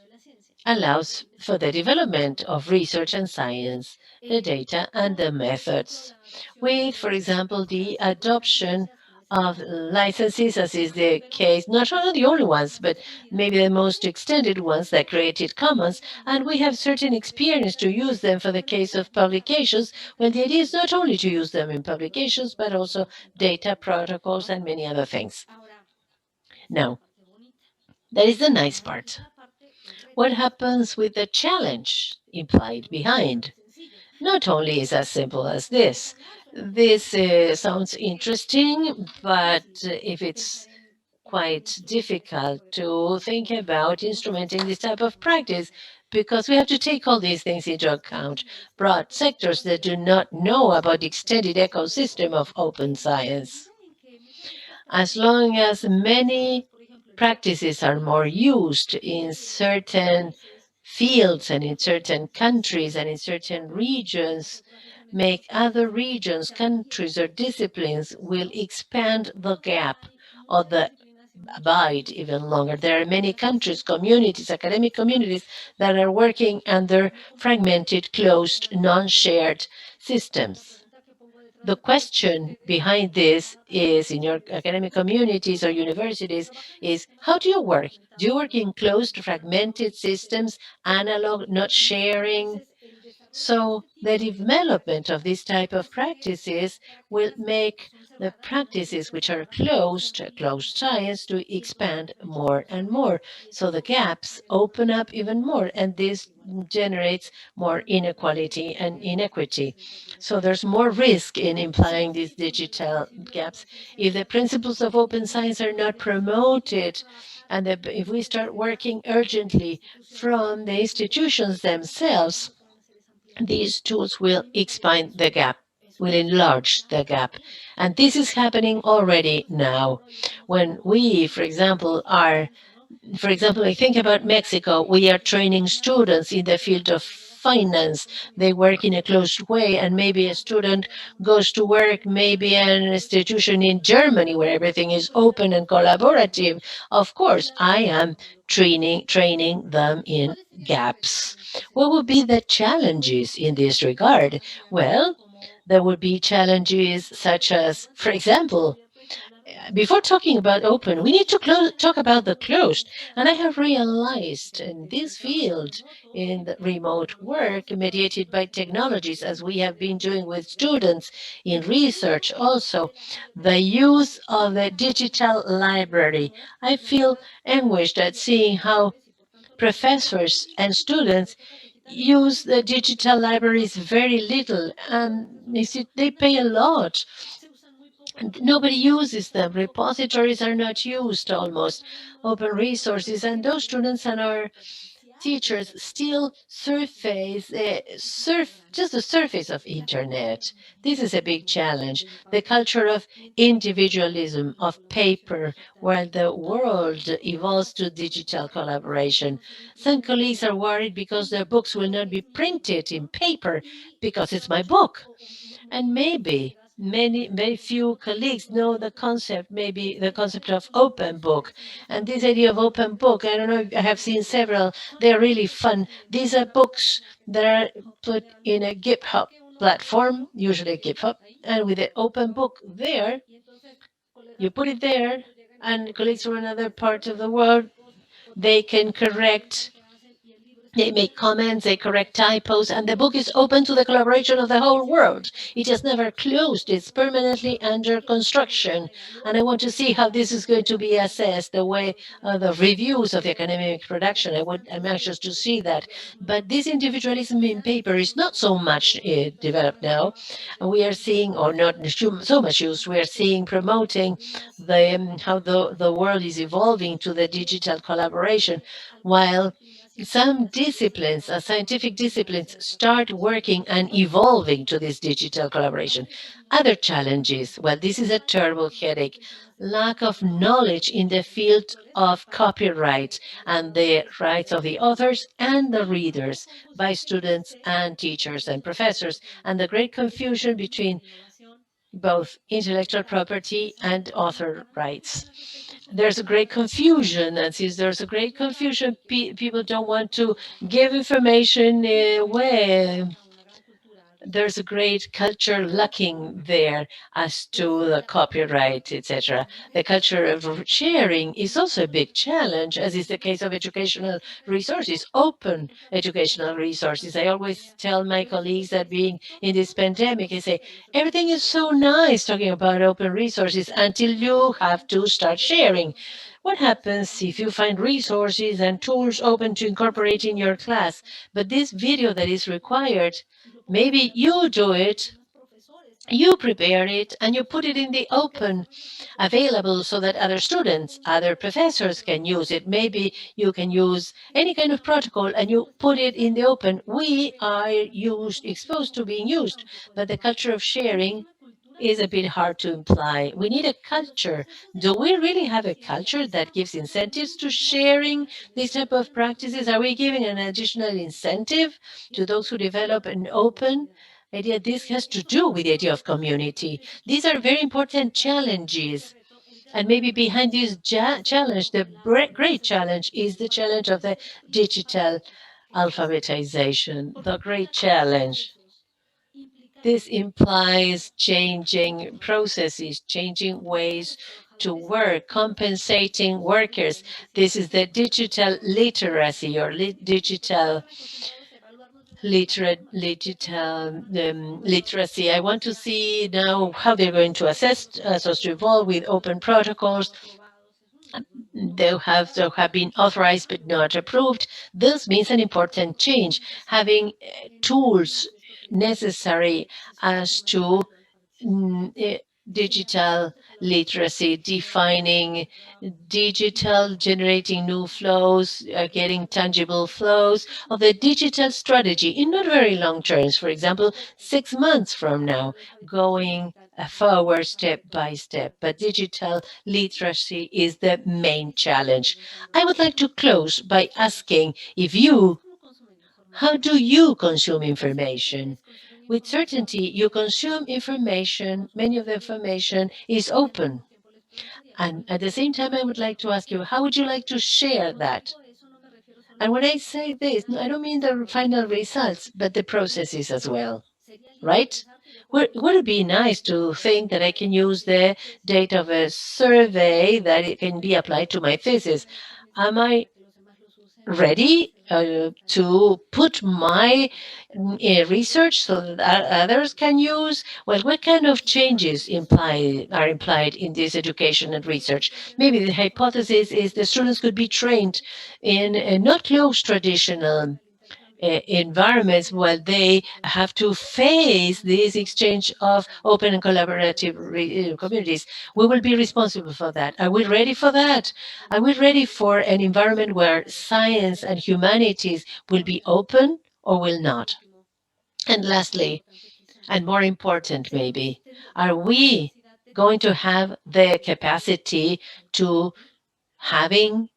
allows for the development of research and science, the data and the methods, with, for example, the adoption of licenses, as is the case, not the only ones, but maybe the most extended ones, that Creative Commons, and we have certain experience to use them for the case of publications, when the idea is not only to use them in publications, but also data protocols and many other things. Now, that is the nice part. What happens with the challenge implied behind? Not only is as simple as this. This sounds interesting, but if it's quite difficult to think about instrumenting this type of practice, because we have to take all these things into account. Broad sectors that do not know about the extended ecosystem of open science. As long as many practices are more used in certain fields and in certain countries and in certain regions, make other regions, countries, or disciplines will expand the gap or the abide even longer. There are many countries, communities, academic communities that are working under fragmented, closed, non-shared systems. The question behind this is, in your academic communities or universities, is how do you work? Do you work in closed, fragmented systems, analog, not sharing? So the development of this type of practices will make the practices which are closed science, to expand more and more. So the gaps open up even more, and this generates more inequality and inequity. So there's more risk in implying these digital gaps. If the principles of open science are not promoted, and if we start working urgently from the institutions themselves, these tools will expand the gap, will enlarge the gap. And this is happening already now. When we, for example, I think about Mexico. We are training students in the field of finance. They work in a closed way, and maybe a student goes to work maybe in an institution in Germany where everything is open and collaborative. Of course, I am training them in gaps. What would be the challenges in this regard? Well, there would be challenges such as, for example, before talking about open, we need to talk about the closed. And I have realized in this field, in the remote work mediated by technologies, as we have been doing with students in research also, the use of the digital library. I feel anguished at seeing how professors and students use the digital libraries very little, and they pay a lot. Nobody uses them. Repositories are not used almost. Open resources, and those students and our teachers still just the surface of internet. This is a big challenge. The culture of individualism, of paper, while the world evolves to digital collaboration. Some colleagues are worried because their books will not be printed in paper because it's my book. And maybe very few colleagues know the concept, maybe the concept of open book. And this idea of open book, I don't know, I have seen several, they're really fun. These are books that are put in a GitHub platform, usually GitHub, and with the open book there, you put it there, and colleagues from another part of the world, they can correct, they make comments, they correct typos, and the book is open to the collaboration of the whole world. It has never closed. It's permanently under construction. And I want to see how this is going to be assessed, the way the reviews of the academic production. I'm anxious to see that. But this individualism in paper is not so much developed now. And we are seeing, or not so much used, we are seeing promoting how the world is evolving to the digital collaboration, while some disciplines, scientific disciplines, start working and evolving to this digital collaboration. Other challenges, well, this is a terrible headache. Lack of knowledge in the field of copyright and the rights of the authors and the readers by students and teachers and professors, and the great confusion between both intellectual property and author rights. There's a great confusion, and since there's a great confusion, people don't want to give information away. there's a great culture lacking there as to the copyright, etc. The culture of sharing is also a big challenge, as is the case of educational resources, open educational resources. I always tell my colleagues that being in this pandemic, I say, everything is so nice talking about open resources until you have to start sharing. What happens if you find resources and tools open to incorporate in your class, but this video that is required, maybe you do it, you prepare it, and you put it in the open, available so that other students, other professors can use it. Maybe you can use any kind of protocol and you put it in the open. We are exposed to being used, but the culture of sharing is a bit hard to imply. We need a culture. Do we really have a culture that gives incentives to sharing these type of practices? Are we giving an additional incentive to those who develop an open idea? This has to do with the idea of community. These are very important challenges. And maybe behind this challenge, the great challenge is the challenge of the digital alphabetization, the great challenge. This implies changing processes, changing ways to work, compensating workers. This is the digital literacy or digital literacy. I want to see now how they're going to assess us to evolve with open protocols. They have been authorized but not approved. This means an important change, having tools necessary as to digital literacy, defining digital, generating new flows, getting tangible flows of the digital strategy in not very long terms, for example, 6 months from now, going forward step by step. But digital literacy is the main challenge. I would like to close by asking how do you consume information? With certainty, you consume information, many of the information is open. And at the same time, I would like to ask you, how would you like to share that? And when I say this, I don't mean the final results, but the processes as well, right? Would it be nice to think that I can use the data of a survey that it can be applied to my thesis? Am I ready to put my research so that others can use? Well, what kind of changes are implied in this education and research? Maybe the hypothesis is the students could be trained in not close traditional environments while they have to face this exchange of open and collaborative communities. We will be responsible for that. Are we ready for that? Are we ready for an environment where science and humanities will be open or will not? And lastly, and more important maybe, are we going to have the capacity to having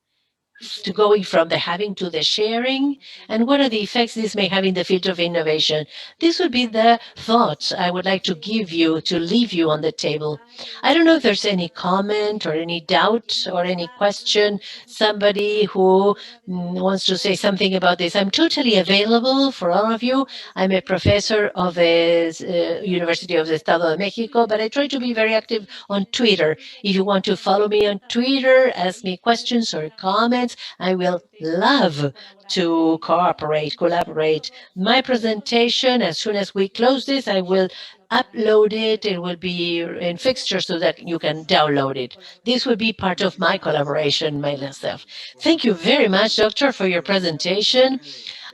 going from the having to the sharing, and what are the effects this may have in the field of innovation? This would be the thoughts I would like to give you, to leave you on the table. I don't know if there's any comment or any doubt or any question, somebody who wants to say something about this. I'm totally available for all of you. I'm a professor of the University of the Estado de Mexico, but I try to be very active on Twitter. If you want to follow me on Twitter, ask me questions or comments, I will love to collaborate. My presentation, as soon as we close this, I will upload it. It will be in fixture so that you can download it. This will be part of my collaboration myself. Thank you very much, Doctor, for your presentation.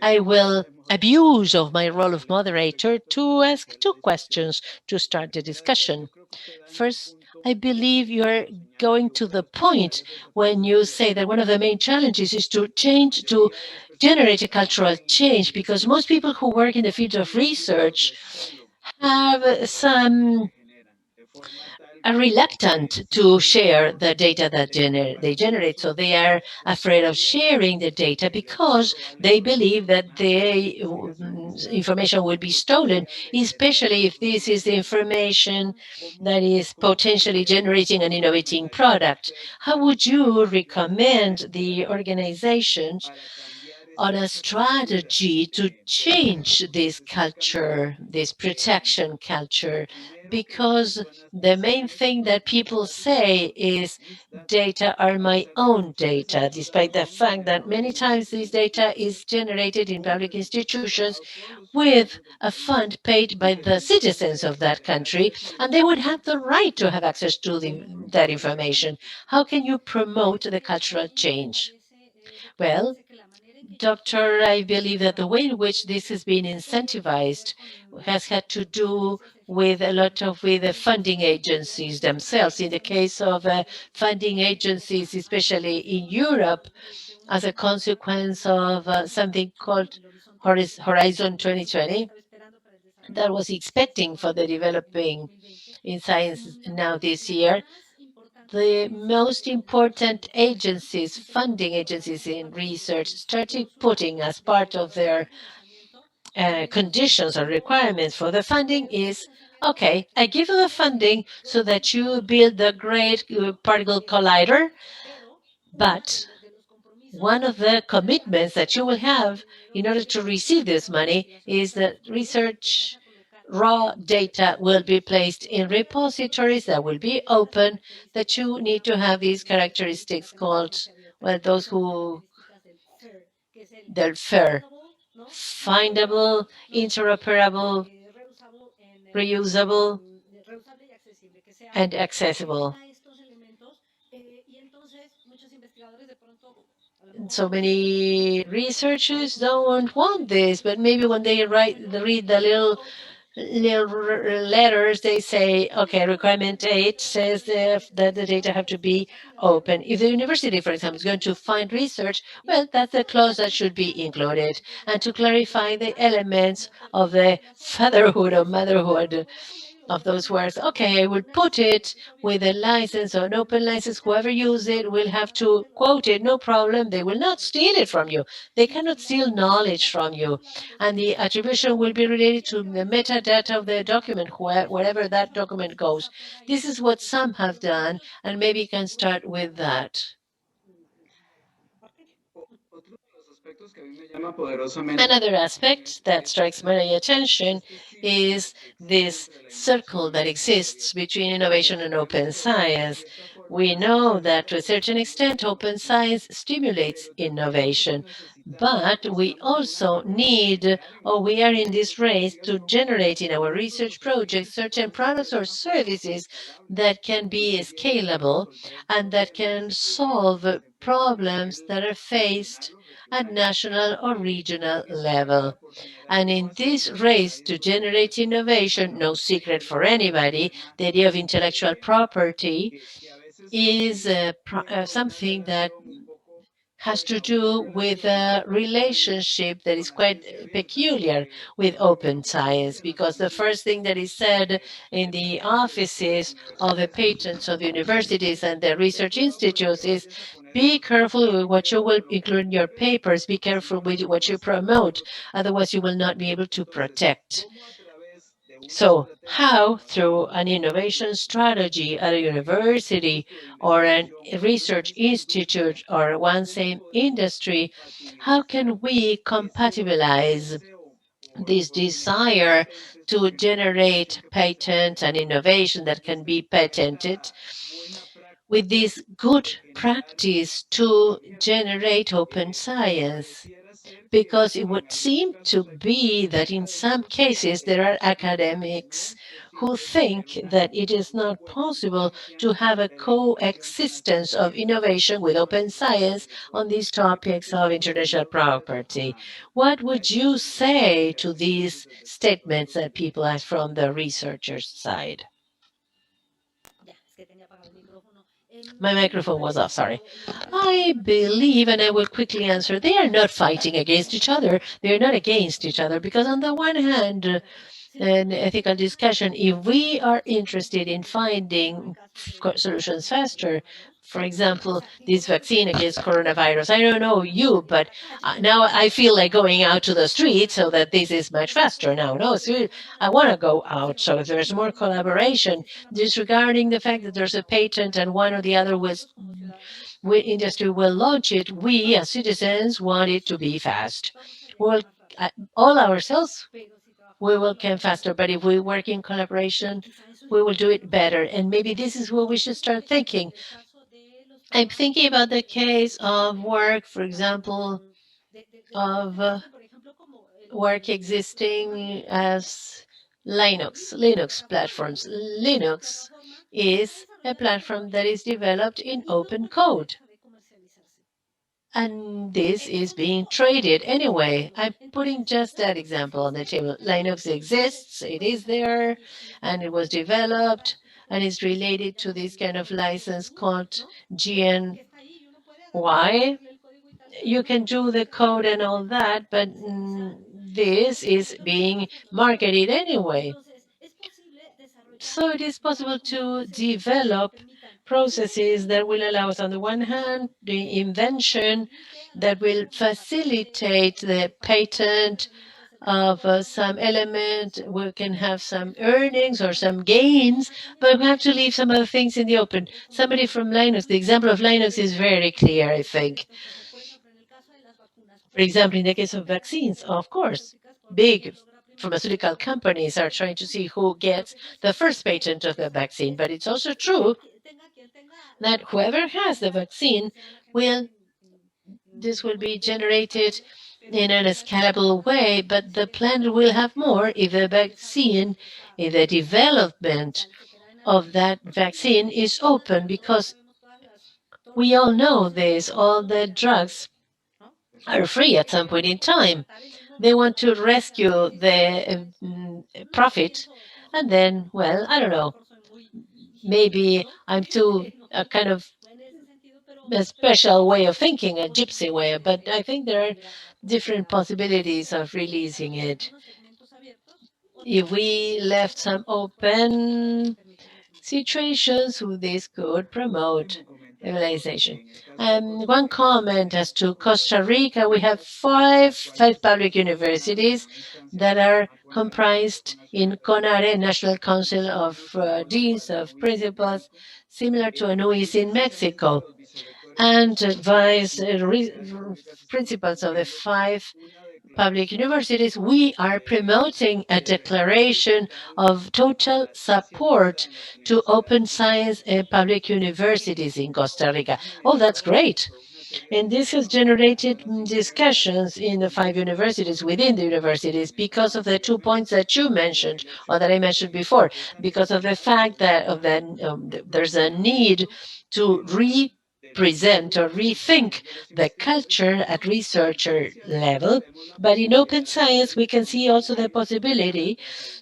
I will abuse of my role of moderator to ask two questions to start the discussion. First, I believe you're going to the point when you say that one of the main challenges is to generate a cultural change, because most people who work in the field of research have some are reluctant to share the data that they generate. So they are afraid of sharing the data because they believe that the information will be stolen, especially if this is the information that is potentially generating an innovating product. How would you recommend the organizations on a strategy to change this culture, this protection culture, because the main thing that people say is data are my own data, despite the fact that many times this data is generated in public institutions with a fund paid by the citizens of that country, and they would have the right to have access to that information. How can you promote the cultural change? Well, Doctor, I believe that the way in which this has been incentivized has had to do with a lot of with the funding agencies themselves. In the case of funding agencies, especially in Europe, as a consequence of something called Horizon 2020, that was expecting for the developing in science now this year. The most important agencies, funding agencies in research, started putting as part of their conditions or requirements for the funding is, okay, I give you the funding so that you build the great particle collider, but one of the commitments that you will have in order to receive this money is that research raw data will be placed in repositories that will be open, that you need to have these characteristics called, well, those who, they're fair, findable, interoperable, reusable, and accessible. So many researchers don't want this, but maybe when they read the little letters, they say, okay, requirement 8 says that the data have to be open. If the university, for example, is going to find research, well, that's the clause that should be included. And to clarify the elements of the fatherhood or motherhood of those words, okay, I will put it with a license or an open license. Whoever uses it will have to quote it, no problem. They will not steal it from you. They cannot steal knowledge from you. And the attribution will be related to the metadata of the document, wherever that document goes. This is what some have done, and maybe you can start with that. Another aspect that strikes my attention is this circle that exists between innovation and open science. We know that to a certain extent, open science stimulates innovation, but we also need, or we are in this race to generate in our research projects certain products or services that can be scalable and that can solve problems that are faced at national or regional level. And in this race to generate innovation, no secret for anybody, the idea of intellectual property is something that has to do with a relationship that is quite peculiar with open science, because the first thing that is said in the offices of the patents of the universities and the research institutes is, be careful with what you will include in your papers, be careful with what you promote, otherwise you will not be able to protect. So how, through an innovation strategy at a university or a research institute or one same industry, how can we compatibilize this desire to generate patents and innovation that can be patented with this good practice to generate open science? Because it would seem to be that in some cases there are academics who think that it is not possible to have a coexistence of innovation with open science on these topics of intellectual property. What would you say to these statements that people ask from the researchers' side? My microphone was off, sorry. I believe, and I will quickly answer, they are not fighting against each other. They are not against each other because, on the one hand, an ethical discussion, if we are interested in finding solutions faster, for example, this vaccine against coronavirus, I don't know you, but now I feel like going out to the street so that this is much faster now. No, so I want to go out. So if there's more collaboration, disregarding the fact that there's a patent and one or the other was industry will launch it, we as citizens want it to be fast. We'll all ourselves, we will come faster. But if we work in collaboration, we will do it better. And maybe this is what we should start thinking. I'm thinking about the case of work, for example, of work existing as Linux platforms. Linux is a platform that is developed in open code. And this is being traded anyway. I'm putting just that example on the table. Linux exists, it is there, and it was developed, and it's related to this kind of license called GNY. You can do the code and all that, but this is being marketed anyway. So it is possible to develop processes that will allow us, on the one hand, the invention that will facilitate the patent of some element. We can have some earnings or some gains, but we have to leave some other things in the open. Somebody from Linux, the example of Linux is very clear, I think. For example, in the case of vaccines, of course, big pharmaceutical companies are trying to see who gets the first patent of the vaccine. But it's also true that whoever has the vaccine will, this will be generated in an scalable way, but the plant will have more if the vaccine, if the development of that vaccine is open, because we all know this, all the drugs are free at some point in time. They want to rescue the profit. And then, well, I don't know, maybe I'm too kind of a special way of thinking, a gypsy way, but I think there are different possibilities of releasing it. If we left some open situations who this could promote civilization. One comment as to Costa Rica, we have five public universities that are comprised in CONARE, National Council of Deans of Principals, similar to ANUIS in Mexico, and principals of the five public universities. We are promoting a declaration of total support to open science and public universities in Costa Rica. Oh, that's great. And this has generated discussions in the five universities, within the universities, because of the 2 points that you mentioned, or that I mentioned before, because of the fact that there's a need to present or rethink the culture at researcher level. But in open science, we can see also the possibility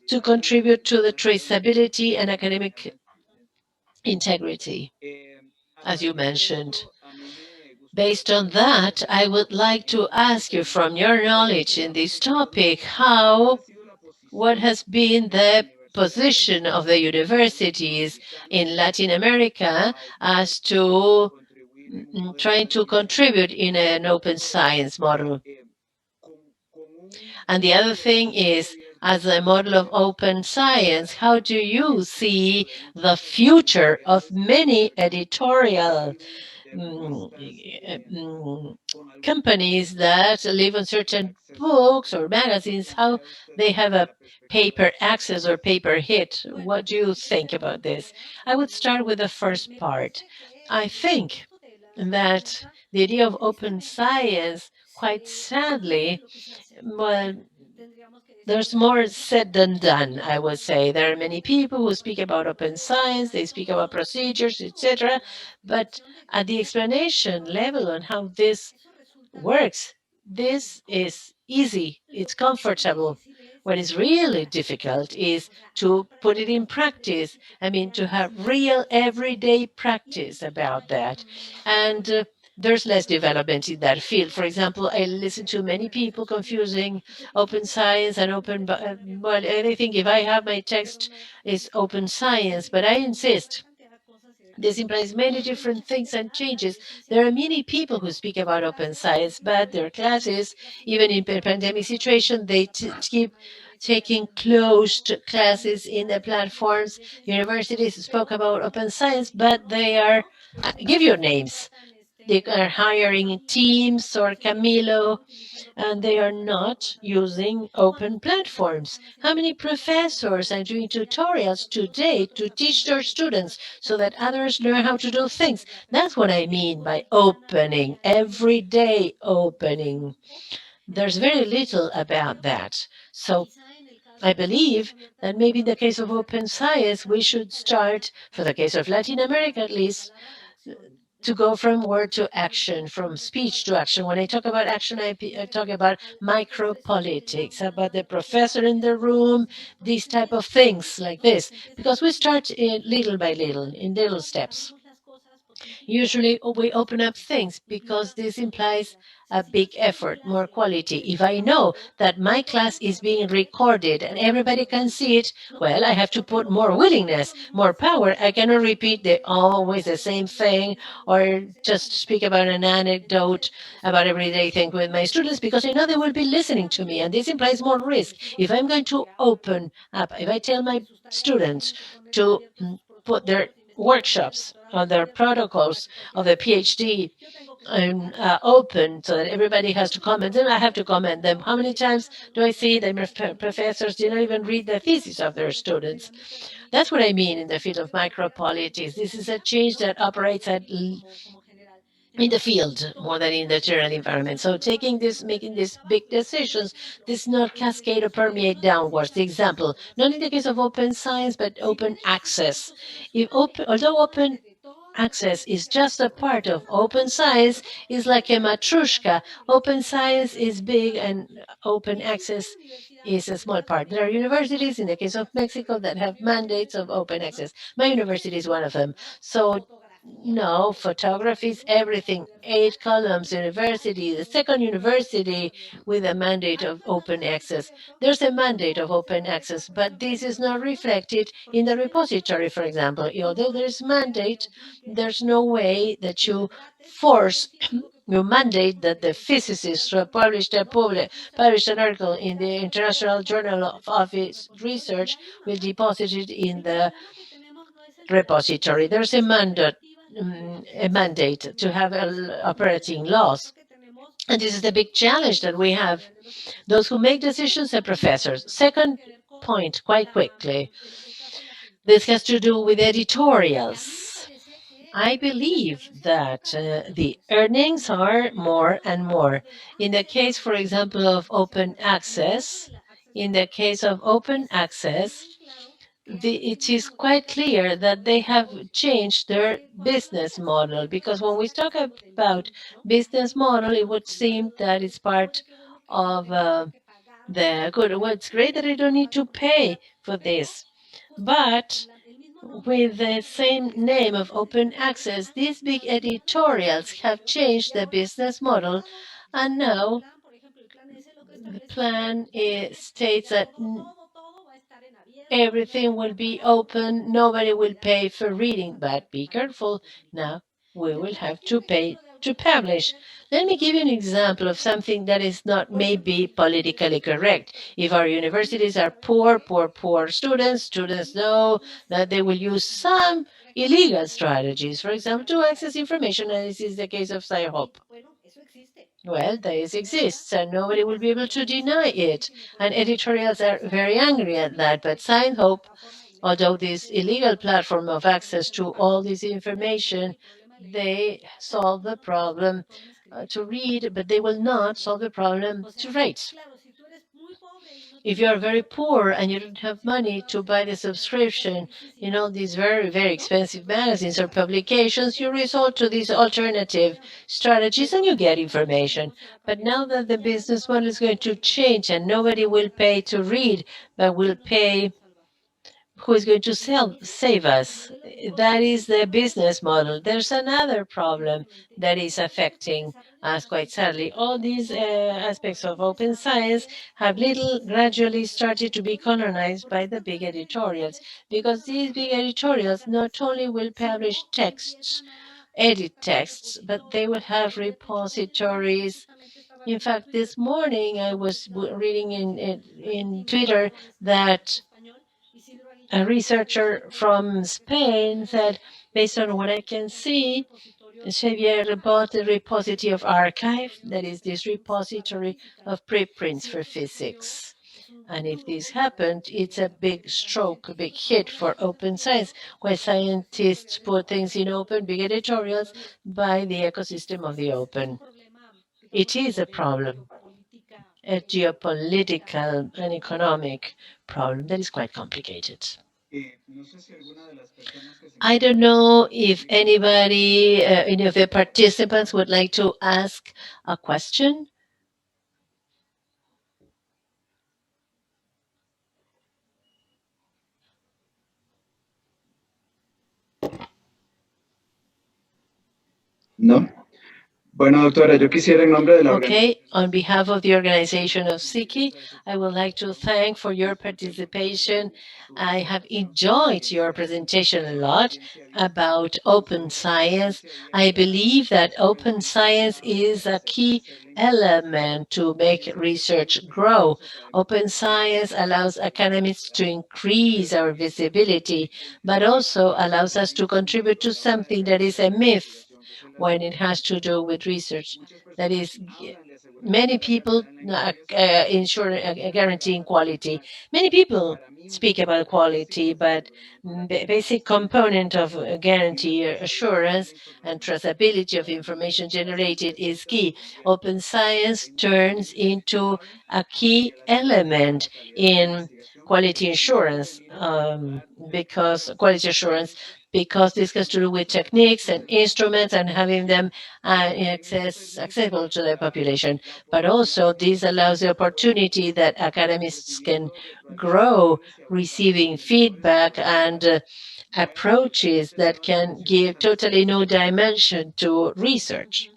to contribute to the traceability and academic integrity, as you mentioned. Based on that, I would like to ask you, from your knowledge in this topic, what has been the position of the universities in Latin America as to trying to contribute in an open science model. And the other thing is, as a model of open science, how do you see the future of many editorial companies that live on certain books or magazines, how they have a paper access or paper hit? What do you think about this? I would start with the first part. I think that the idea of open science, quite sadly, well, there's more said than done, I would say. There are many people who speak about open science, they speak about procedures, etc. But at the explanation level on how this works, this is easy, it's comfortable. What is really difficult is to put it in practice. I mean, to have real everyday practice about that. And there's less development in that field. For example, I listen to many people confusing open science and open, well, I think if I have my text, it's open science, but I insist this implies many different things and changes. There are many people who speak about open science, but their classes, even in a pandemic situation, they keep taking closed classes in the platforms. Universities spoke about open science, but they are, give your names. They are hiring Teams or Camilo, and they are not using open platforms. How many professors are doing tutorials today to teach their students so that others learn how to do things? That's what I mean by opening, everyday opening. There's very little about that. So I believe that maybe in the case of open science, we should start, for the case of Latin America at least, to go from word to action, from speech to action. When I talk about action, I talk about micropolitics, about the professor in the room, these type of things like this, because we start little by little, in little steps. Usually we open up things because this implies a big effort, more quality. If I know that my class is being recorded and everybody can see it, well, I have to put more willingness, more power. I cannot repeat always the same thing or just speak about an anecdote about everyday thing with my students because I know they will be listening to me, and this implies more risk. If I'm going to open up, if I tell my students to put their workshops or their protocols of the PhD open so that everybody has to comment. Then I have to comment them. How many times do I see that professors did not even read the thesis of their students? That's what I mean in the field of micropolitics. This is a change that operates in the field more than in the general environment. So making these big decisions, this not cascade or permeate downwards. The example, not in the case of open science, but open access. Although open access is just a part of open science, is like a matrushka. Open science is big and open access is a small part. There are universities in the case of Mexico that have mandates of open access. My university is one of them. So no, photography is everything. 8 columns university, the second university with a mandate of open access. There's a mandate of open access, but this is not reflected in the repository, for example. Although there's mandate, there's no way that you force you mandate that the physicists who published an article in the International Journal of Office Research will deposit it in the repository. There's a mandate to have operating laws. And this is the big challenge that we have. Those who make decisions are professors. Second point, quite quickly, this has to do with editorials. I believe that the earnings are more and more. In the case, for example, of open access, it is quite clear that they have changed their business model, because when we talk about business model, it would seem that it's part of the good. Well, it's great that I don't need to pay for this, but with the same name of open access, these big editorials have changed the business model, and now the plan states that everything will be open, nobody will pay for reading, but be careful now, we will have to pay to publish. Let me give you an example of something that is not maybe politically correct. If our universities are poor students know that they will use some illegal strategies, for example, to access information, and this is the case of SciHope. Well, this exists, and nobody will be able to deny it. And editorials are very angry at that. But SciHope, although this illegal platform of access to all this information, they solve the problem to read, but they will not solve the problem to write. If you are very poor and you don't have money to buy the subscription, these very, very expensive magazines or publications, you resort to these alternative strategies and you get information. But now that the business model is going to change and nobody will pay to read, but will pay who is going to save us. That is the business model. There's another problem that is affecting us quite sadly. All these aspects of open science have gradually started to be colonized by the big editorials, because these big editorials not only will publish texts, edit texts, but they will have repositories. In fact, this morning I was reading in Twitter that a researcher from Spain said, based on what I can see, Xavier bought the repository of archive, that is this repository of preprints for physics. And if this happened, it's a big stroke, a big hit for open science, where scientists put things in open, big editorials, by the ecosystem of the open. It is a problem, a geopolitical and economic problem that is quite complicated. I don't know if anybody, any of the participants would like to ask a question. ¿No? Bueno, doctora, yo quisiera en nombre de la organización. Okay, on behalf of the organization of SIKI, I would like to thank for your participation. I have enjoyed your presentation a lot about open science. I believe that open science is a key element to make research grow. Open science allows academics to increase our visibility, but also allows us to contribute to something that is a myth when it has to do with research. That is, many people ensure guaranteeing quality. Many people speak about quality, but the basic component of guarantee assurance and traceability of information generated is key. Open science turns into a key element in quality assurance because this has to do with techniques and instruments and having them accessible to the population. But also this allows the opportunity that academics can grow, receiving feedback and approaches that can give totally new dimension to research.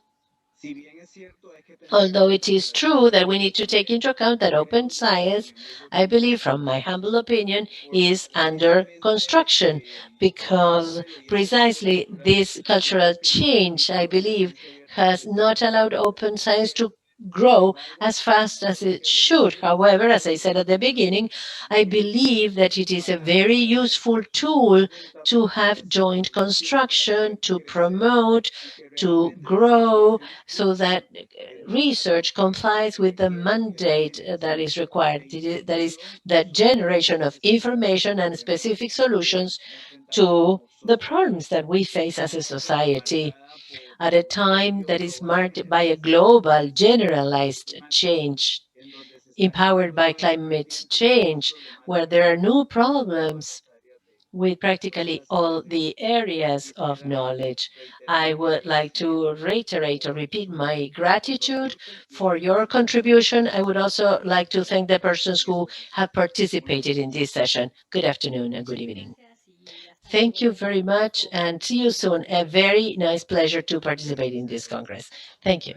Although it is true that we need to take into account that open science, I believe, from my humble opinion, is under construction because precisely this cultural change, I believe, has not allowed open science to grow as fast as it should. However, as I said at the beginning, I believe that it is a very useful tool to have joint construction, to promote, to grow, so that research complies with the mandate that is required. That is the generation of information and specific solutions to the problems that we face as a society at a time that is marked by a global generalized change empowered by climate change, where there are new problems with practically all the areas of knowledge. I would like to reiterate or repeat my gratitude for your contribution. I would also like to thank the persons who have participated in this session. Good afternoon and good evening. Thank you very much and see you soon. A very nice pleasure to participate in this Congress. Thank you.